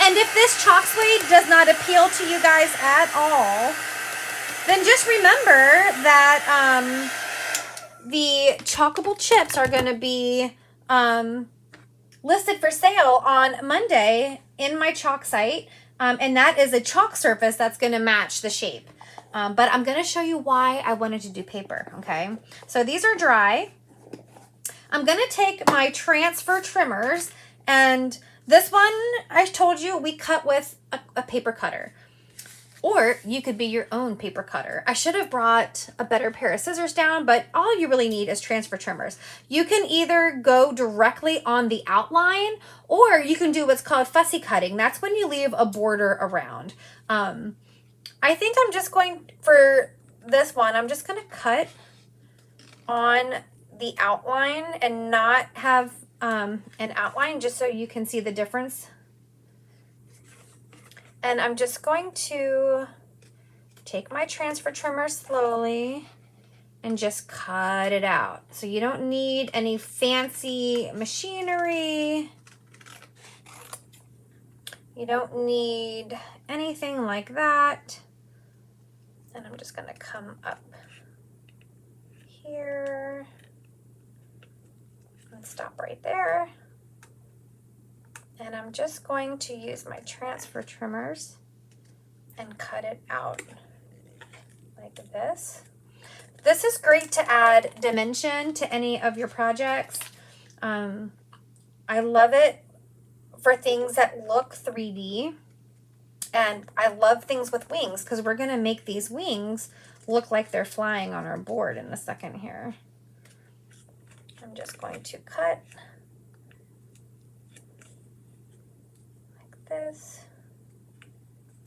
[SPEAKER 1] And if this chalk suede does not appeal to you guys at all, then just remember that the chalkable chips are going to be listed for sale on Monday in my chalk site. And that is a chalk surface that's going to match the shape. But I'm going to show you why I wanted to do paper, okay? So these are dry. I'm going to take my transfer trimmers, and this one, I told you, we cut with a paper cutter. Or you could be your own paper cutter. I should have brought a better pair of scissors down, but all you really need is transfer trimmers. You can either go directly on the outline, or you can do what's called fussy cutting. That's when you leave a border around. I think I'm just going, for this one, I'm just going to cut on the outline and not have an outline, just so you can see the difference. And I'm just going to take my transfer trimmer slowly and just cut it out. So you don't need any fancy machinery. You don't need anything like that. And I'm just gonna come up here and stop right there. And I'm just going to use my transfer trimmers and cut it out like this. This is great to add dimension to any of your projects. I love it for things that look 3D. And I love things with wings, because we're going to make these wings look like they're flying on our board in a second here. I'm just going to cut this.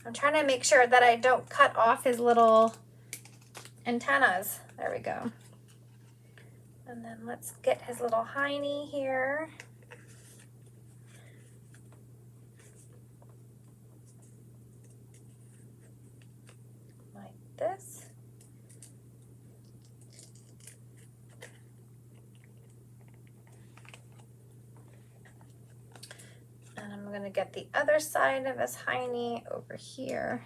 [SPEAKER 1] I'm trying to make sure that I don't cut off his little antennas. There we go. And then let's get his little hiney here. Like this. I'm going to get the other side of his hiney over here.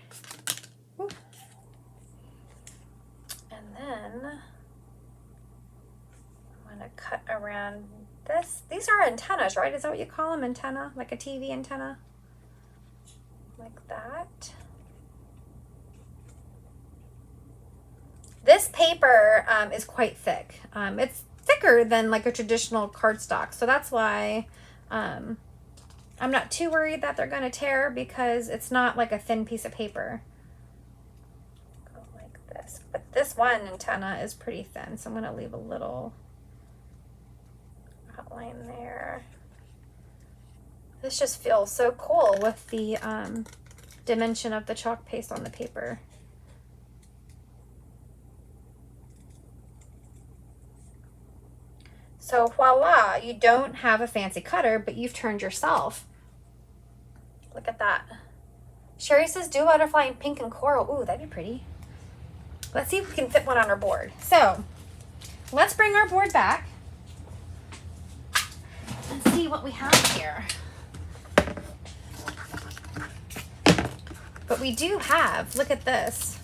[SPEAKER 1] And then I'm going to cut around this. These are antennas, right? Is that what you call them? Antenna? Like a TV antenna? Like that. This paper is quite thick. It's thicker than like a traditional cardstock. So that's why I'm not too worried that they're going to tear, because it's not like a thin piece of paper. Go like this. But this one antenna is pretty thin, so I'm going to leave a little outline there. This just feels so cool with the dimension of the chalk paste on the paper. So voila, you don't have a fancy cutter, but you've turned yourself. Look at that. Sherry says, do butterfly in pink and coral. Ooh, that'd be pretty. Let's see if we can fit one on our board. So let's bring our board back and see what we have here. But we do have, look at this,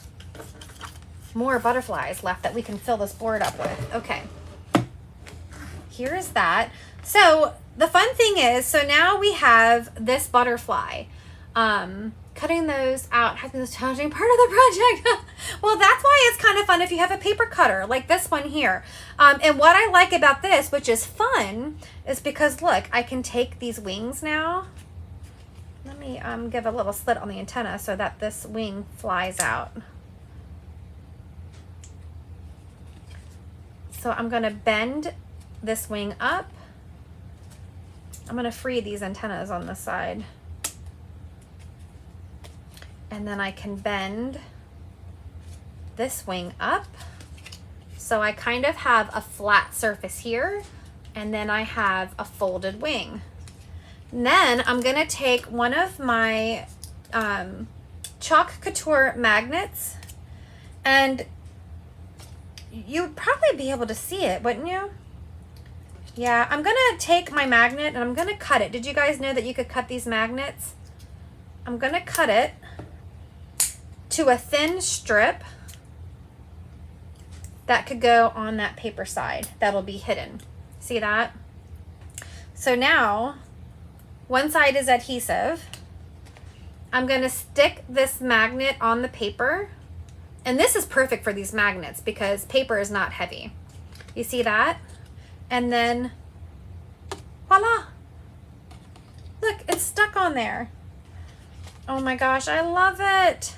[SPEAKER 1] more butterflies left that we can fill this board up with. Okay. Here's that. So the fun thing is, so now we have this butterfly. Cutting those out has been the challenging part of the project. Well, that's why it's kind of fun if you have a paper cutter like this one here. And what I like about this, which is fun, is because look, I can take these wings now. Let me give a little slit on the antenna so that this wing flies out. So I'm going to bend this wing up. I'm going to free these antennas on this side. And then I can bend this wing up. So I kind of have a flat surface here, and then I have a folded wing. And then I'm going to take one of my Chalk Couture magnets, and you'd probably be able to see it, wouldn't you? Yeah, I'm going to take my magnet and I'm going to cut it. Did you guys know that you could cut these magnets? I'm going to cut it to a thin strip that could go on that paper side. That'll be hidden. See that? So now, one side is adhesive. I'm going to stick this magnet on the paper. And this is perfect for these magnets because paper is not heavy. You see that? And then, voila. Look, it's stuck on there. Oh my gosh, I love it.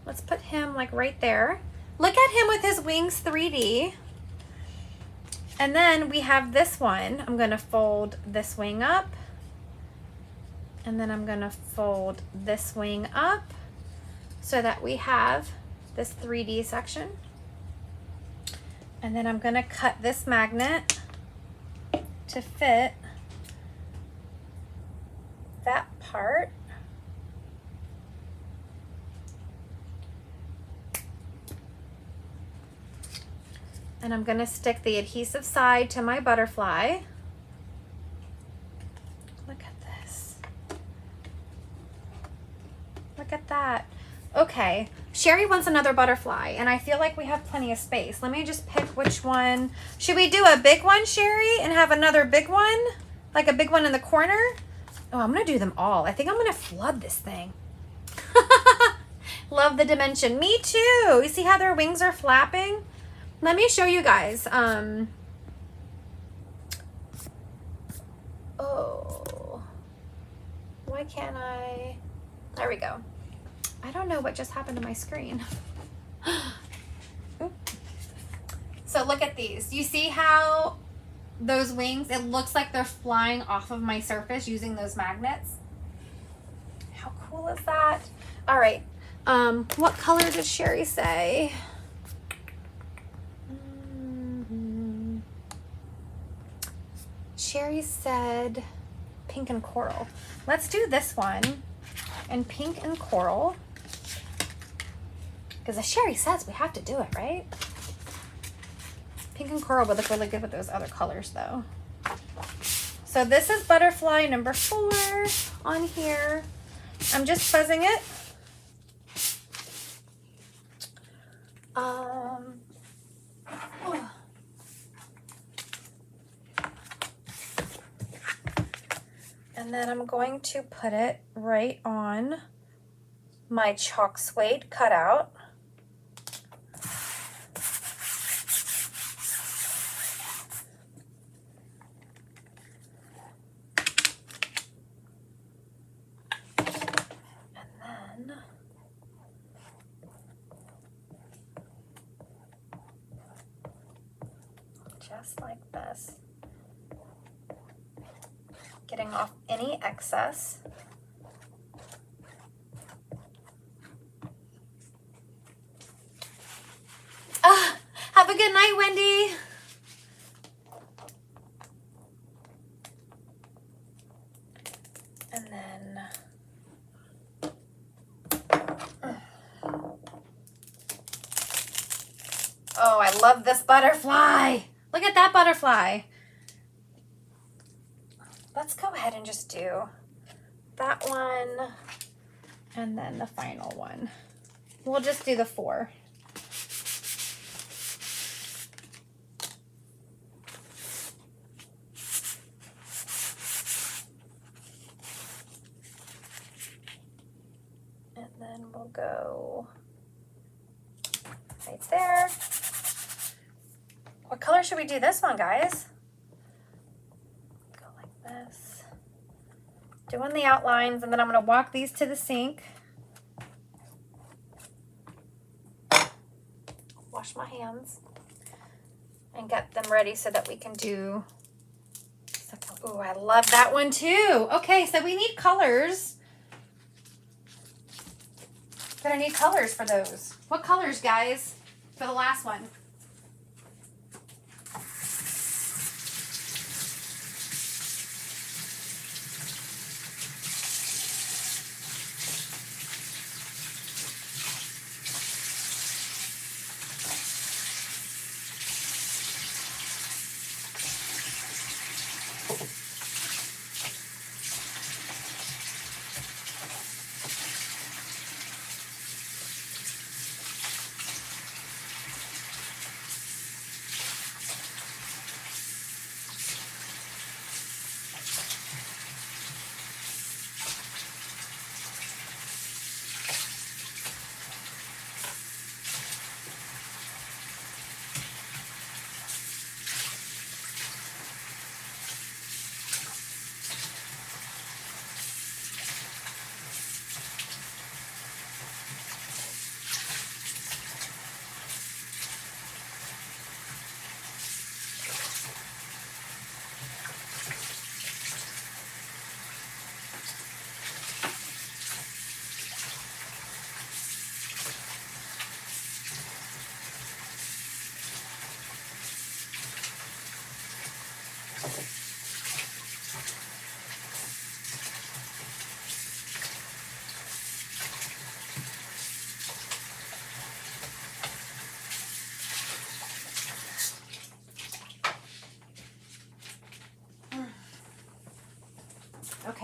[SPEAKER 1] Let's put him like right there. Look at him with his wings 3D. And then we have this one. I'm gonna fold this wing up. And then I'm gonna fold this wing up so that we have this 3D section. And then I'm gonna cut this magnet to fit that part. And I'm gonna stick the adhesive side to my butterfly. Look at this. Look at that. Okay, Sherry wants another butterfly, and I feel like we have plenty of space. Let me just pick which one. Should we do a big one, Sherry, and have another big one? Like a big one in the corner? Oh, I'm gonna do them all. I think I'm gonna flood this thing. Love the dimension. Me too. You see how their wings are flapping? Let me show you guys. Oh, why can't I? There we go. I don't know what just happened to my screen. So look at these. You see how those wings, it looks like they're flying off of my surface using those magnets. How cool is that? All right. What color did Sherry say? Sherry said pink and coral. Let's do this one in pink and coral. Because as Sherry says, we have to do it, right? Pink and coral would look really good with those other colors though. So this is butterfly number 4 on here. I'm just fuzzing it. And then I'm going to put it right on my Chalk Suede cutout. And then just like this. Getting off any excess. Have a good night, Wendy. And then oh, I love this butterfly. Look at that butterfly. Let's go ahead and just do that one and then the final one. We'll just do the 4. And then we'll go right there. What color should we do this one, guys? This. Doing the outlines, and then I'm going to walk these to the sink. Wash my hands and get them ready so that we can do. Oh, I love that one too. Okay, so we need colors. Gonna need colors for those. What colors, guys, for the last one?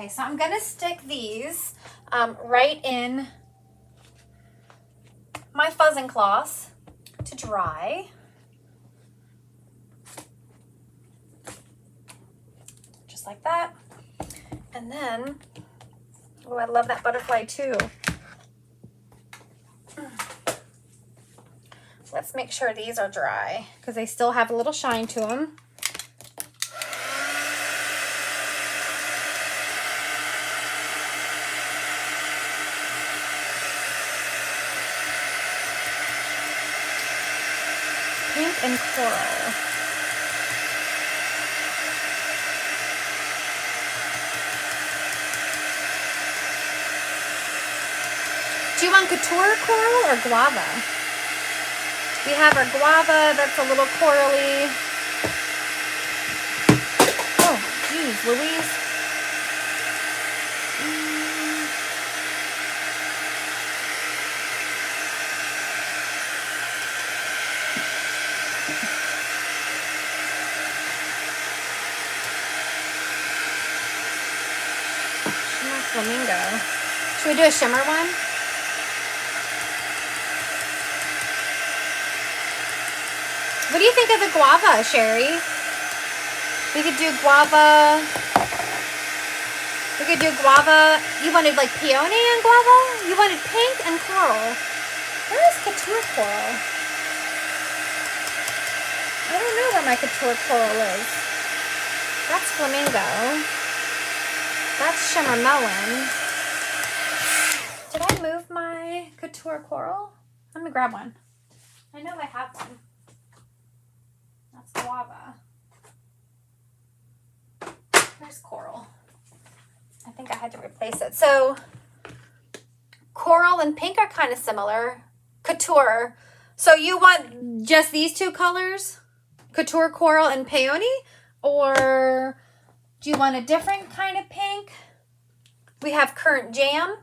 [SPEAKER 1] Okay, so I'm gonna stick these right in my fuzzing cloths to dry. Just like that. And then, oh, I love that butterfly too. Let's make sure these are dry because they still have a little shine to them. Pink and coral. Do you want couture coral or guava? We have our guava that's a little corally. Oh, geez, Louise. Shimmer flamingo. Should we do a shimmer one? What do you think of the guava, Sherry? We could do guava. We could do guava. You wanted like peony and guava? You wanted pink and coral. Where is couture coral? I don't know where my couture coral is. That's flamingo. That's shimmer melon. Did I move my couture coral? Let me grab one. I know I have one. That's guava. Where's coral? I think I had to replace it. So coral and pink are kind of similar. Couture. So you want just these two colors? Couture, coral, and peony? Or do you want a different kind of pink? We have currant jam.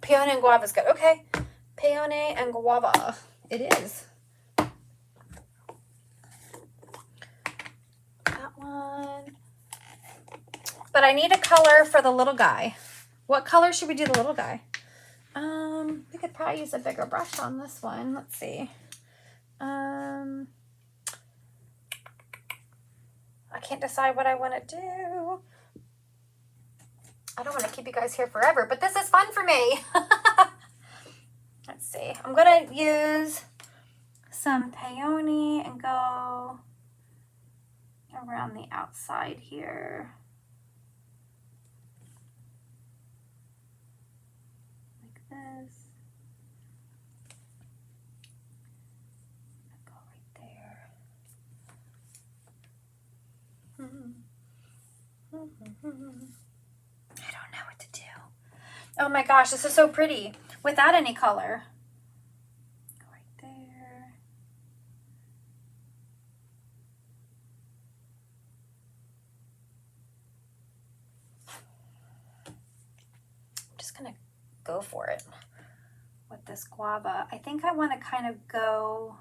[SPEAKER 1] Peony and guava is good. Okay. Peony and guava. It is. One. But I need a color for the little guy. What color should we do the little guy? We could probably use a bigger brush on this one. Let's see. I can't decide what I want to do. I don't want to keep you guys here forever, but this is fun for me. Let's see. I'm going to use some peony and go around the outside here. Like this. Go right there. I don't know what to do. Oh my gosh, this is so pretty without any color. Go right there. I'm just gonna go for it with this guava. I think I want to kind of go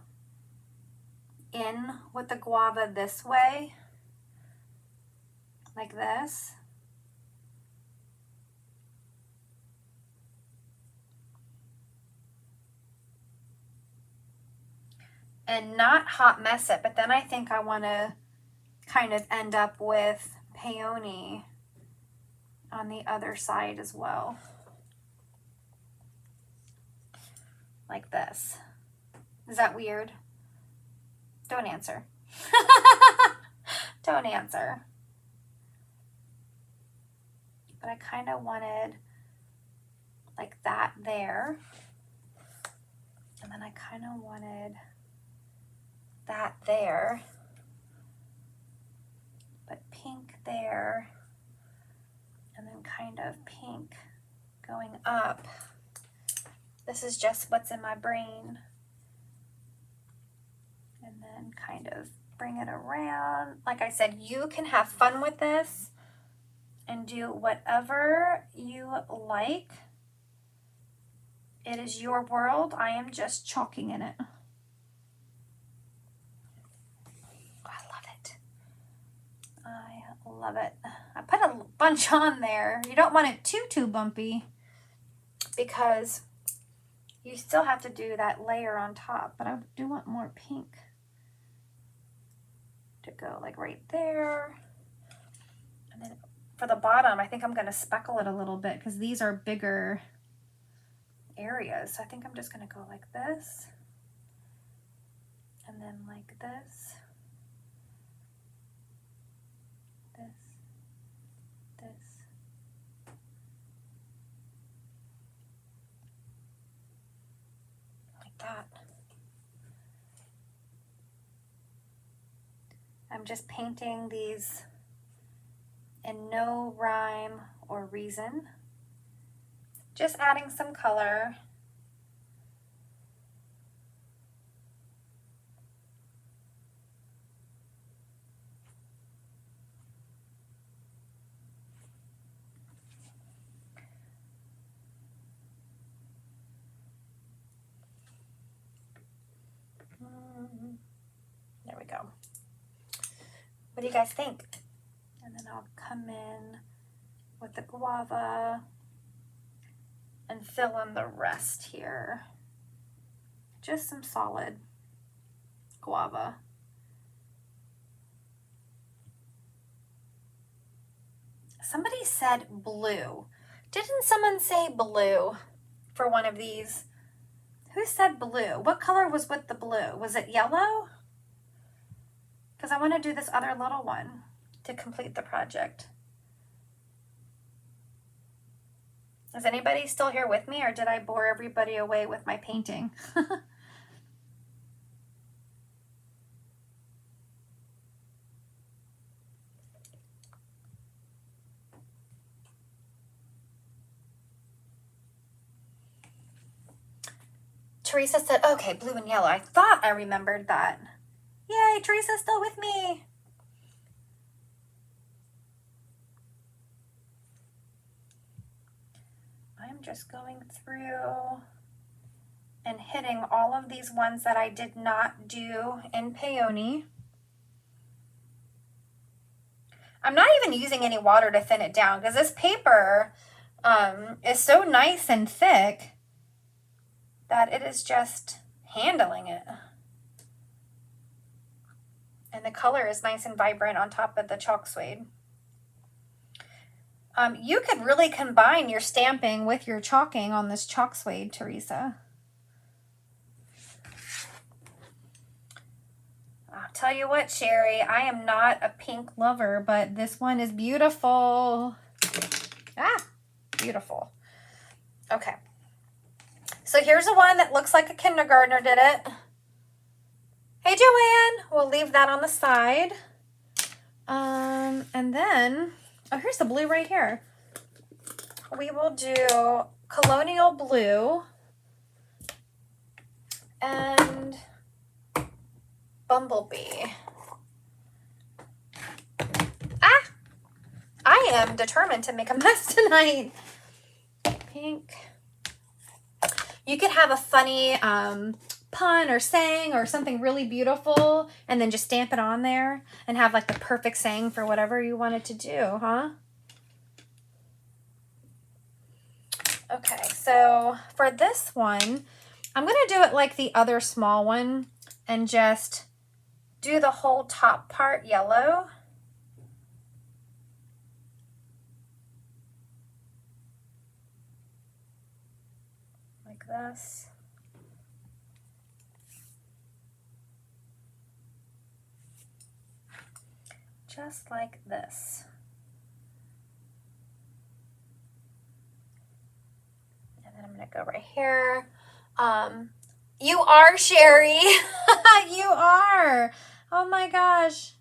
[SPEAKER 1] in with the guava this way, like this. And not hot mess it, but then I think I want to kind of end up with peony on the other side as well. Like this. Is that weird? Don't answer. Don't answer. But I kind of wanted like that there. And then I kind of wanted that there. But pink there. And then kind of pink going up. This is just what's in my brain. And then kind of bring it around. Like I said, you can have fun with this and do whatever you like. It is your world. I am just chalking in it. I love it. I love it. I put a bunch on there. You don't want it too bumpy because you still have to do that layer on top, but I do want more pink to go like right there. And then for the bottom, I think I'm going to speckle it a little bit because these are bigger areas. So I think I'm just going to go like this and then like this, this, like that. I'm just painting these in no rhyme or reason, just adding some color. There we go. What do you guys think? And then I'll come in with the guava and fill in the rest here. Just some solid guava. Somebody said blue. Didn't someone say blue for one of these? Who said blue? What color was with the blue? Was it yellow? Because I want to do this other little one to complete the project. Is anybody still here with me, or did I bore everybody away with my painting? Teresa said, okay, blue and yellow. I thought I remembered that. Yay, Teresa's still with me. I'm just going through and hitting all of these ones that I did not do in peony. I'm not even using any water to thin it down because this paper is so nice and thick that it is just handling it. And the color is nice and vibrant on top of the chalk suede. You could really combine your stamping with your chalking on this chalk suede, Teresa. I'll tell you what, Sherry, I am not a pink lover, but this one is beautiful. Ah, beautiful. Okay. So here's the one that looks like a kindergartner did it. Hey, Joanne, we'll leave that on the side. And then, oh, here's the blue right here. We will do Colonial Blue and Bumblebee. Ah, I am determined to make a mess tonight. Pink. You could have a funny pun or saying or something really beautiful and then just stamp it on there and have like the perfect saying for whatever you wanted to do, huh? Okay, so for this one, I'm going to do it like the other small one and just do the whole top part yellow. Like this. Just like this. And then I'm going to go right here. You are, Sherry. You are. Oh my gosh.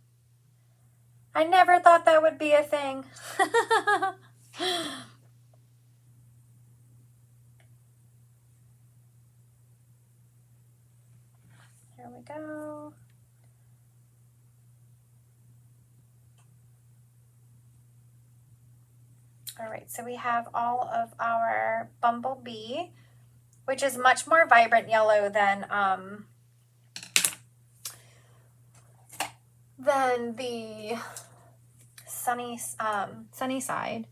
[SPEAKER 1] I never thought that would be a thing. Here we go. All right, so we have all of our Bumblebee, which is much more vibrant yellow than the sunny side.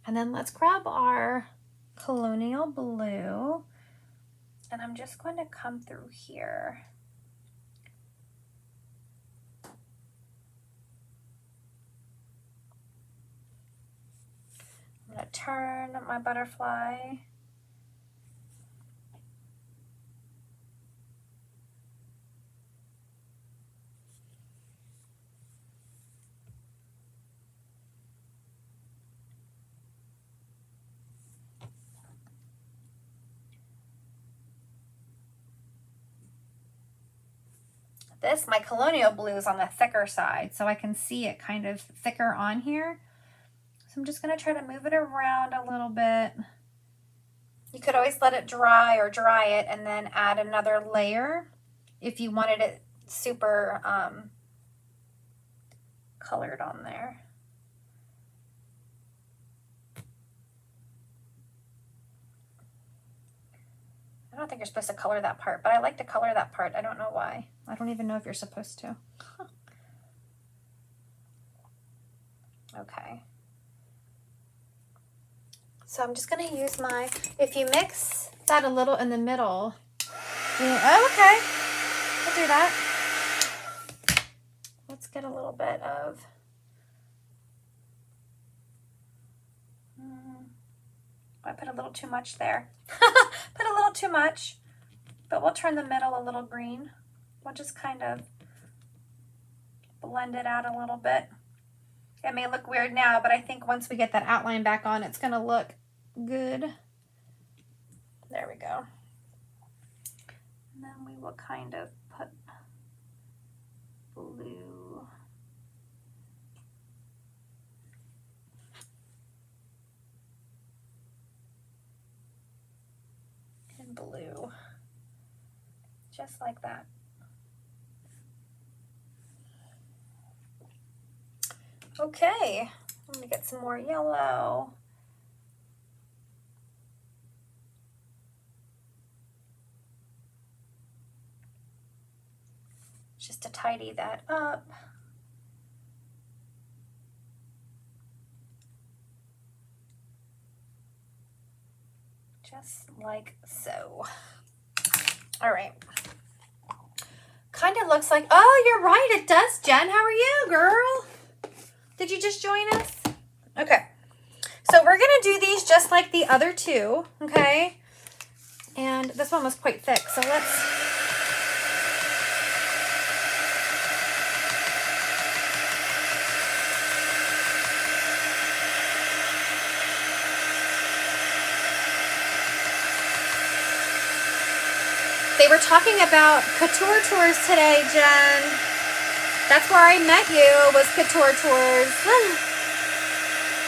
[SPEAKER 1] And then let's grab our Colonial Blue. And I'm just going to come through here. I'm going to turn my butterfly. My Colonial Blue is on the thicker side, so I can see it kind of thicker on here. So I'm just going to try to move it around a little bit. You could always let it dry or dry it and then add another layer if you wanted it super colored on there. I don't think you're supposed to color that part, but I like to color that part. I don't know why. I don't even know if you're supposed to. Okay. So I'm just going to use my, if you mix that a little in the middle. Oh, okay. I'll do that. Let's get a little bit of, I put a little too much there. Put a little too much, but we'll turn the middle a little green. We'll just kind of blend it out a little bit. It may look weird now, but I think once we get that outline back on, it's going to look good. There we go. And then we will kind of put blue. And blue. Just like that. Okay, I'm gonna get some more yellow. Just to tidy that up. Just like so. All right. Kind of looks like, oh, you're right, it does, Jen. How are you, girl? Did you just join us? Okay. So we're going to do these just like the other two, okay? And this one was quite thick, so let's... They were talking about couture tours today, Jen. That's where I met you, was couture tours.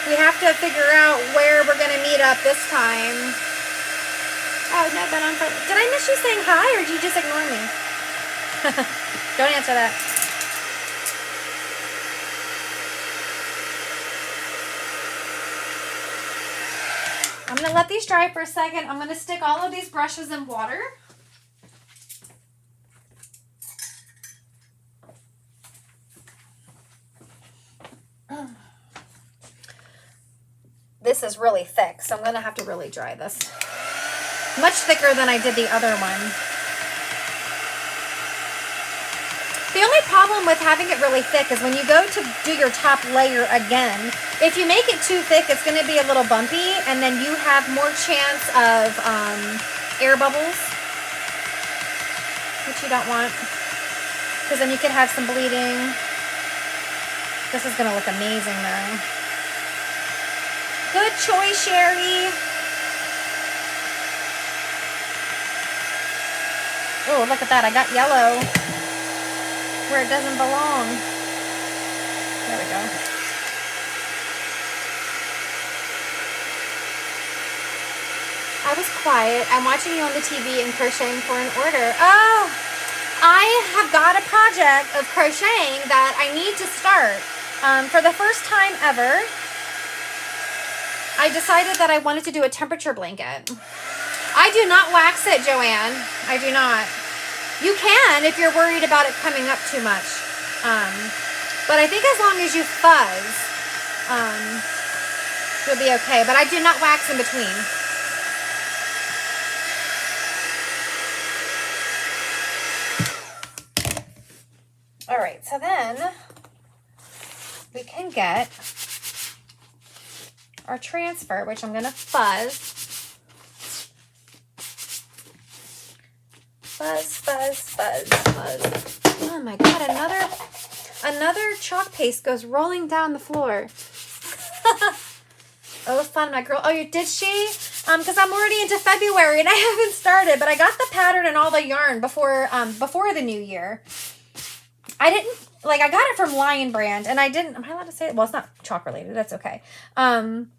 [SPEAKER 1] We have to figure out where we're going to meet up this time. Oh, no, but did I miss you saying hi, or did you just ignore me? Don't answer that. I'm going to let these dry for a second. I'm going to stick all of these brushes in water. This is really thick, so I'm going to have to really dry this. Much thicker than I did the other one. The only problem with having it really thick is when you go to do your top layer again, if you make it too thick, it's going to be a little bumpy, and then you have more chance of air bubbles, which you don't want, because then you could have some bleeding. This is going to look amazing, though. Good choice, Sherry. Oh, look at that. I got yellow where it doesn't belong. There we go. I was quiet. I'm watching you on the TV and crocheting for an order. Oh, I have got a project of crocheting that I need to start. For the first time ever, I decided that I wanted to do a temperature blanket. I do not wax it, Joanne. I do not. You can if you're worried about it coming up too much. But I think as long as you fuzz,
[SPEAKER 2] You'll be okay, but I do not wax in between. All right, so then we can get our transfer, which I'm gonna fuzz. Fuzz. Oh my God, another chalk paste goes rolling down the floor. Oh, fun, my girl. Oh, did she? Because I'm already into February and I haven't started, but I got the pattern and all the yarn before the new year. I got it from Lion Brand, and am I allowed to say it? Well, it's not chalk related. That's okay. And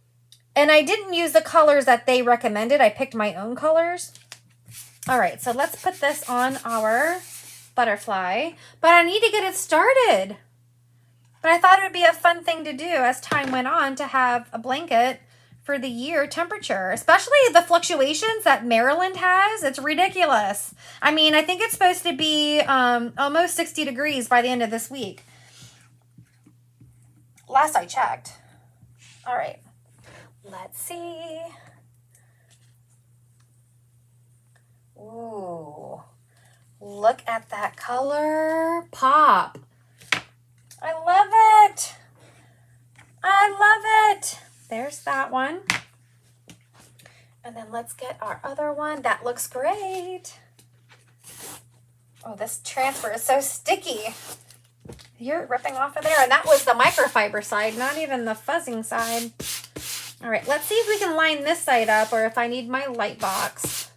[SPEAKER 2] I didn't use the colors that they recommended. I picked my own colors. All right, so let's put this on our butterfly, but I need to get it started. But I thought it would be a fun thing to do as time went on to have a blanket for the year temperature, especially the fluctuations that Maryland has. It's ridiculous. I mean, I think it's supposed to be almost 60 degrees by the end of this week. Last I checked. All right, let's see. Ooh, look at that color pop. I love it. I love it. There's that one. And then let's get our other one. That looks great. Oh, this transfer is so sticky. You're ripping off of there. And that was the microfiber side, not even the fuzzing side. All right, let's see if we can line this side up or if I need my light box.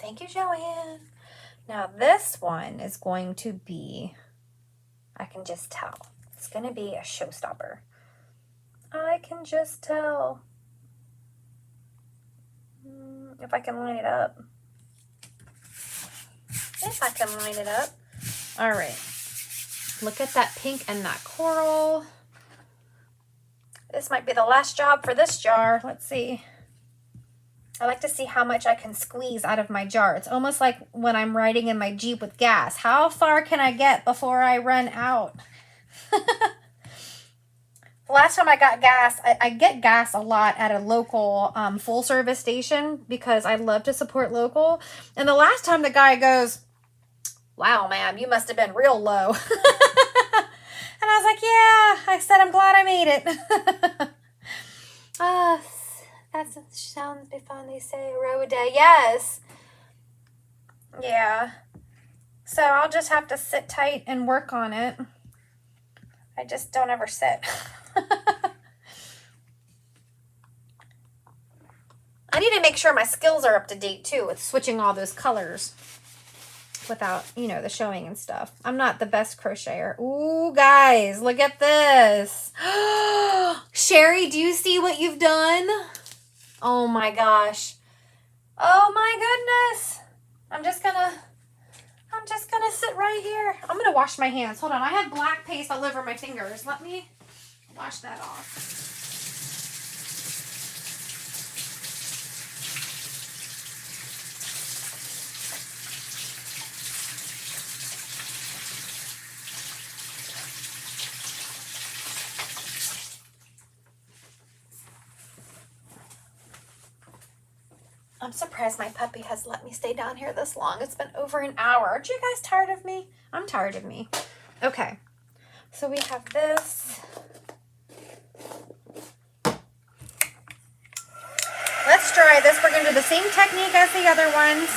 [SPEAKER 2] Thank you, Joanne. Now this one is going to be, I can just tell, it's going to be a showstopper. I can just tell. If I can line it up. All right. Look at that pink and that coral. This might be the last job for this jar. Let's see. I like to see how much I can squeeze out of my jar. It's almost like when I'm riding in my Jeep with gas. How far can I get before I run out? Last time I got gas, I get gas a lot at a local full service station because I love to support local. And the last time the guy goes, "Wow, ma'am, you must have been real low." And I was like, "Yeah." I said, "I'm glad I made it." That sounds be fun. They say a row a day. Yes. Yeah. So I'll just have to sit tight and work on it. I just don't ever sit. I need to make sure my skills are up to date too with switching all those colors without, the showing and stuff. I'm not the best crocheter. Ooh, guys, look at this. Sherry, do you see what you've done? Oh my gosh. Oh my goodness. I'm just gonna sit right here. I'm gonna wash my hands. Hold on, I have black paste all over my fingers. Let me wash that off. I'm surprised my puppy has let me stay down here this long. It's been over an hour. Aren't you guys tired of me? I'm tired of me. Okay, so we have this. Let's try this. We're going to do the same technique as the other ones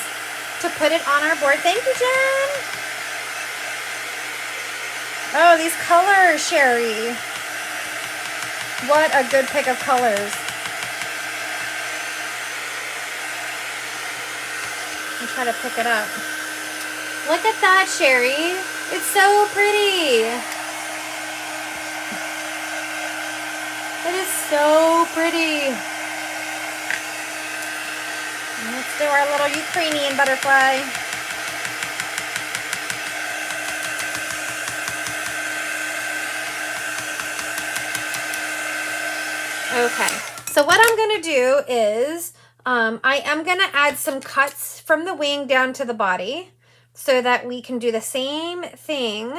[SPEAKER 2] to put it on our board. Thank you, Jen. Oh, these colors, Sherry. What a good pick of colors. Try to pick it up. Look at that, Sherry. It's so pretty. It is so pretty. Let's do our little Ukrainian butterfly. Okay, So what I'm going to do is I am going to add some cuts from the wing down to the body so that we can do the same thing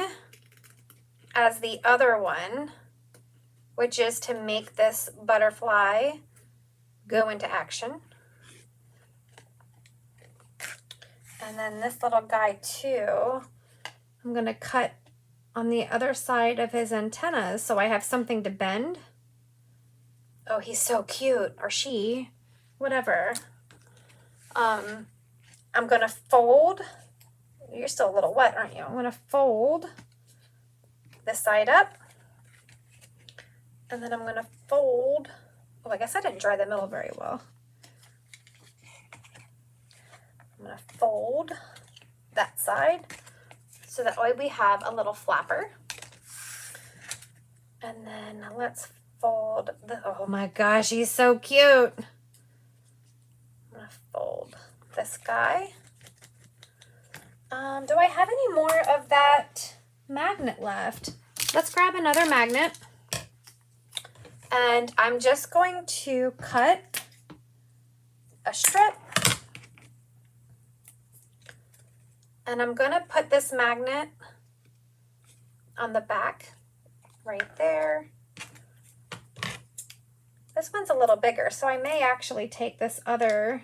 [SPEAKER 2] as the other one, which is to make this butterfly go into action. And then this little guy too, I'm going to cut on the other side of his antennas so I have something to bend. Oh, he's so cute, or she, whatever. I'm going to fold. You're still a little wet, aren't you? I'm going to fold this side up. And then I'm going to fold. Oh, I guess I didn't dry the middle very well. I'm going to fold that side so that way we have a little flapper. And then let's fold the, oh my gosh, he's so cute. I'm going to fold this guy. Do I have any more of that magnet left? Let's grab another magnet. And I'm just going to cut a strip. And I'm going to put this magnet on the back right there. This one's a little bigger, so I may actually take this other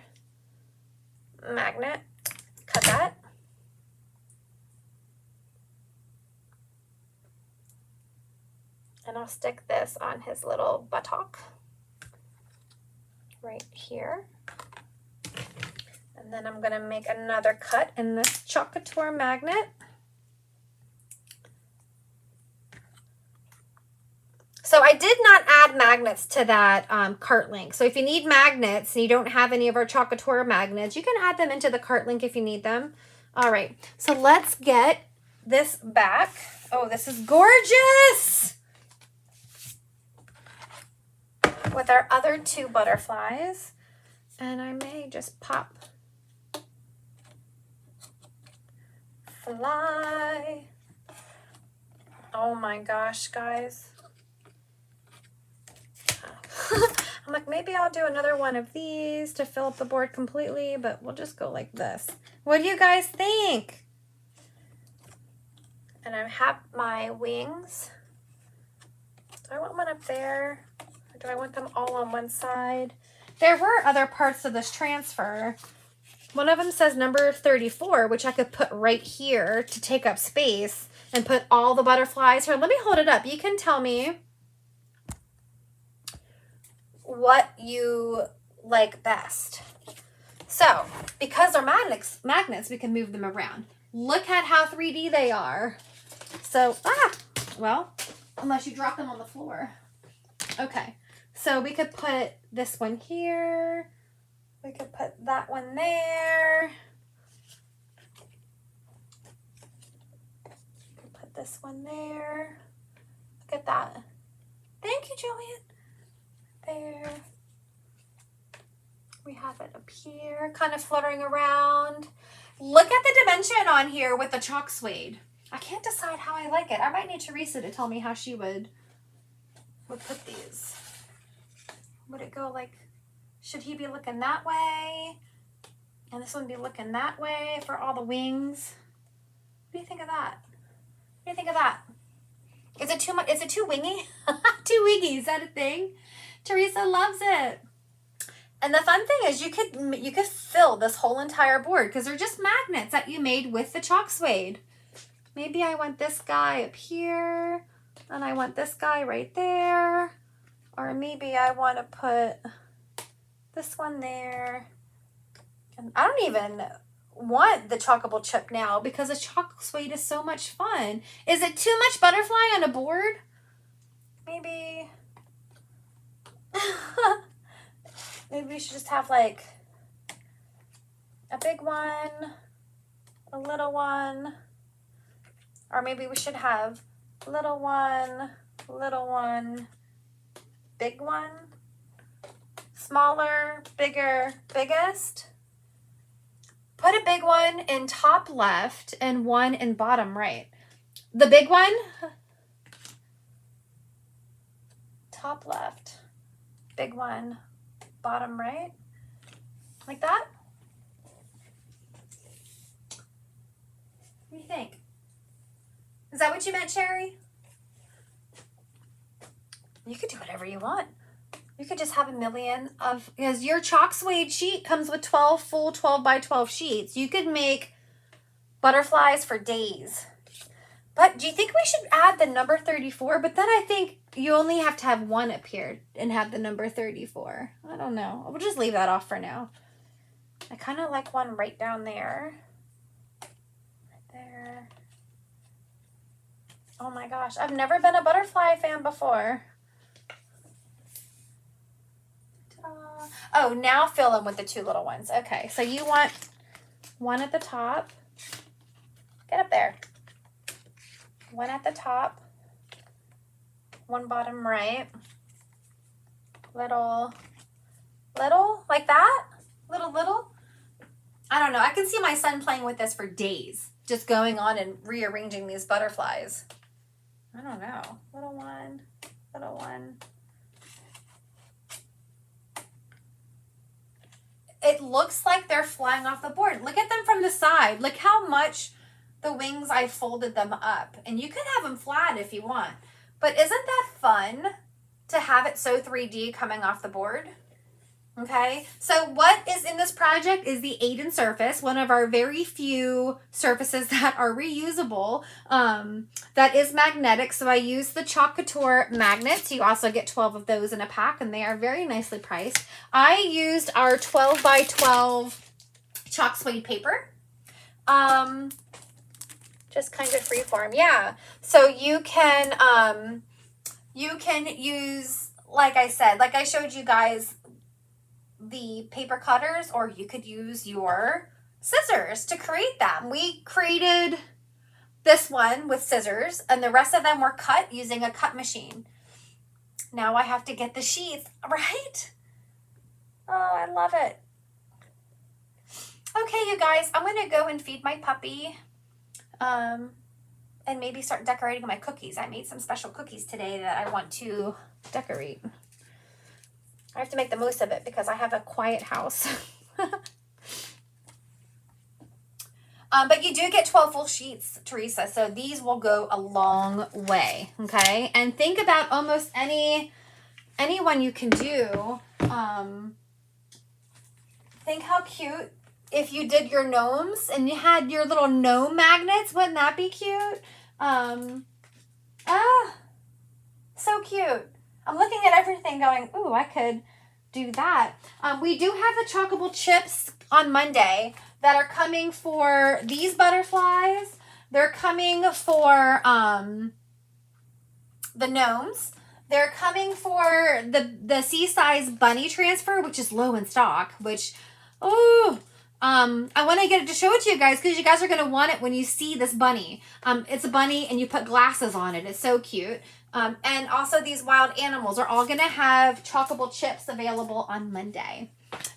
[SPEAKER 2] magnet, cut that. And I'll stick this on his little buttock right here. And then I'm going to make another cut in this Chalk Couture magnet. So I did not add magnets to that cart link. So if you need magnets and you don't have any of our Chalk Couture magnets, you can add them into the cart link if you need them. All right, so let's get this back. Oh, this is gorgeous! With our other two butterflies. And I may just pop. Fly. Oh my gosh, guys. I'm like, maybe I'll do another one of these to fill up the board completely, but we'll just go like this. What do you guys think? And I have my wings. Do I want one up there? Or do I want them all on one side? There were other parts of this transfer. One of them says number 34, which I could put right here to take up space and put all the butterflies here. Let me hold it up. You can tell me what you like best. So, because they're magnets, we can move them around. Look at how 3D they are. So, well, unless you drop them on the floor. Okay, so we could put this one here. We could put that one there. We could put this one there. Look at that. Thank you, Joanne. There. We have it up here, kind of fluttering around. Look at the dimension on here with the Chalk Suede. I can't decide how I like it. I might need Teresa to tell me how she would put these. Would it go like, should he be looking that way? And this one be looking that way for all the wings? What do you think of that? What do you think of that? Is it too much? Is it too wingy? Too wingy, is that a thing? Teresa loves it. And the fun thing is you could fill this whole entire board because they're just magnets that you made with the Chalk Suede. Maybe I want this guy up here and I want this guy right there. Or maybe I want to put this one there. And I don't even want the Chalkable chip now because the Chalk Suede is so much fun. Is it too much butterfly on a board? Maybe. Maybe we should just have like a big one, a little one, or maybe we should have little one, big one, smaller, bigger, biggest. Put a big one in top left and one in bottom right. The big one, top left, big one, bottom right, like that. What do you think? Is that what you meant, Sherry? You could do whatever you want. You could just have a million of, because your Chalk Suede sheet comes with 12 full 12 by 12 sheets. You could make butterflies for days. But do you think we should add the number 34? But then I think you only have to have one up here and have the number 34. I don't know. We'll just leave that off for now. I kind of like one right down there. Right there. Oh my gosh. I've never been a butterfly fan before. Oh, now fill in with the two little ones. Okay, so you want one at the top. Get up there. One at the top. One bottom right. Little, like that? Little. I don't know. I can see my son playing with this for days. Just going on and rearranging these butterflies. I don't know. Little one. It looks like they're flying off the board. Look at them from the side. Look how much the wings, I folded them up. And you can have them flat if you want. But isn't that fun to have it so 3D coming off the board? Okay, so what is in this project is the Aiden surface, one of our very few surfaces that are reusable, that is magnetic. So I use the Chalk Couture magnets. You also get 12 of those in a pack, and they are very nicely priced. I used our 12 by 12 Chalk Suede paper. Just kind of freeform, yeah. So you can use, like I said, like I showed you guys, the paper cutters, or you could use your scissors to create them. We created this one with scissors, and the rest of them were cut using a cut machine. Now I have to get the sheets, right? Oh, I love it. Okay, you guys, I'm going to go and feed my puppy, and maybe start decorating my cookies. I made some special cookies today that I want to decorate. I have to make the most of it because I have a quiet house. But you do get 12 full sheets, Teresa, so these will go a long way, okay? And think about almost anyone you can do. Think how cute if you did your gnomes and you had your little gnome magnets. Wouldn't that be cute? So cute. I'm looking at everything going, ooh, I could do that. We do have the Chalkable chips on Monday that are coming for these butterflies. They're coming for the gnomes. They're coming for the sea-size bunny transfer, which is low in stock, which, I want to get it to show it to you guys because you guys are going to want it when you see this bunny. It's a bunny and you put glasses on it. It's so cute. And also these wild animals are all going to have Chalkable chips available on Monday.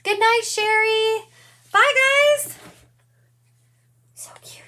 [SPEAKER 2] Good night, Sherry. Bye, guys. So cute.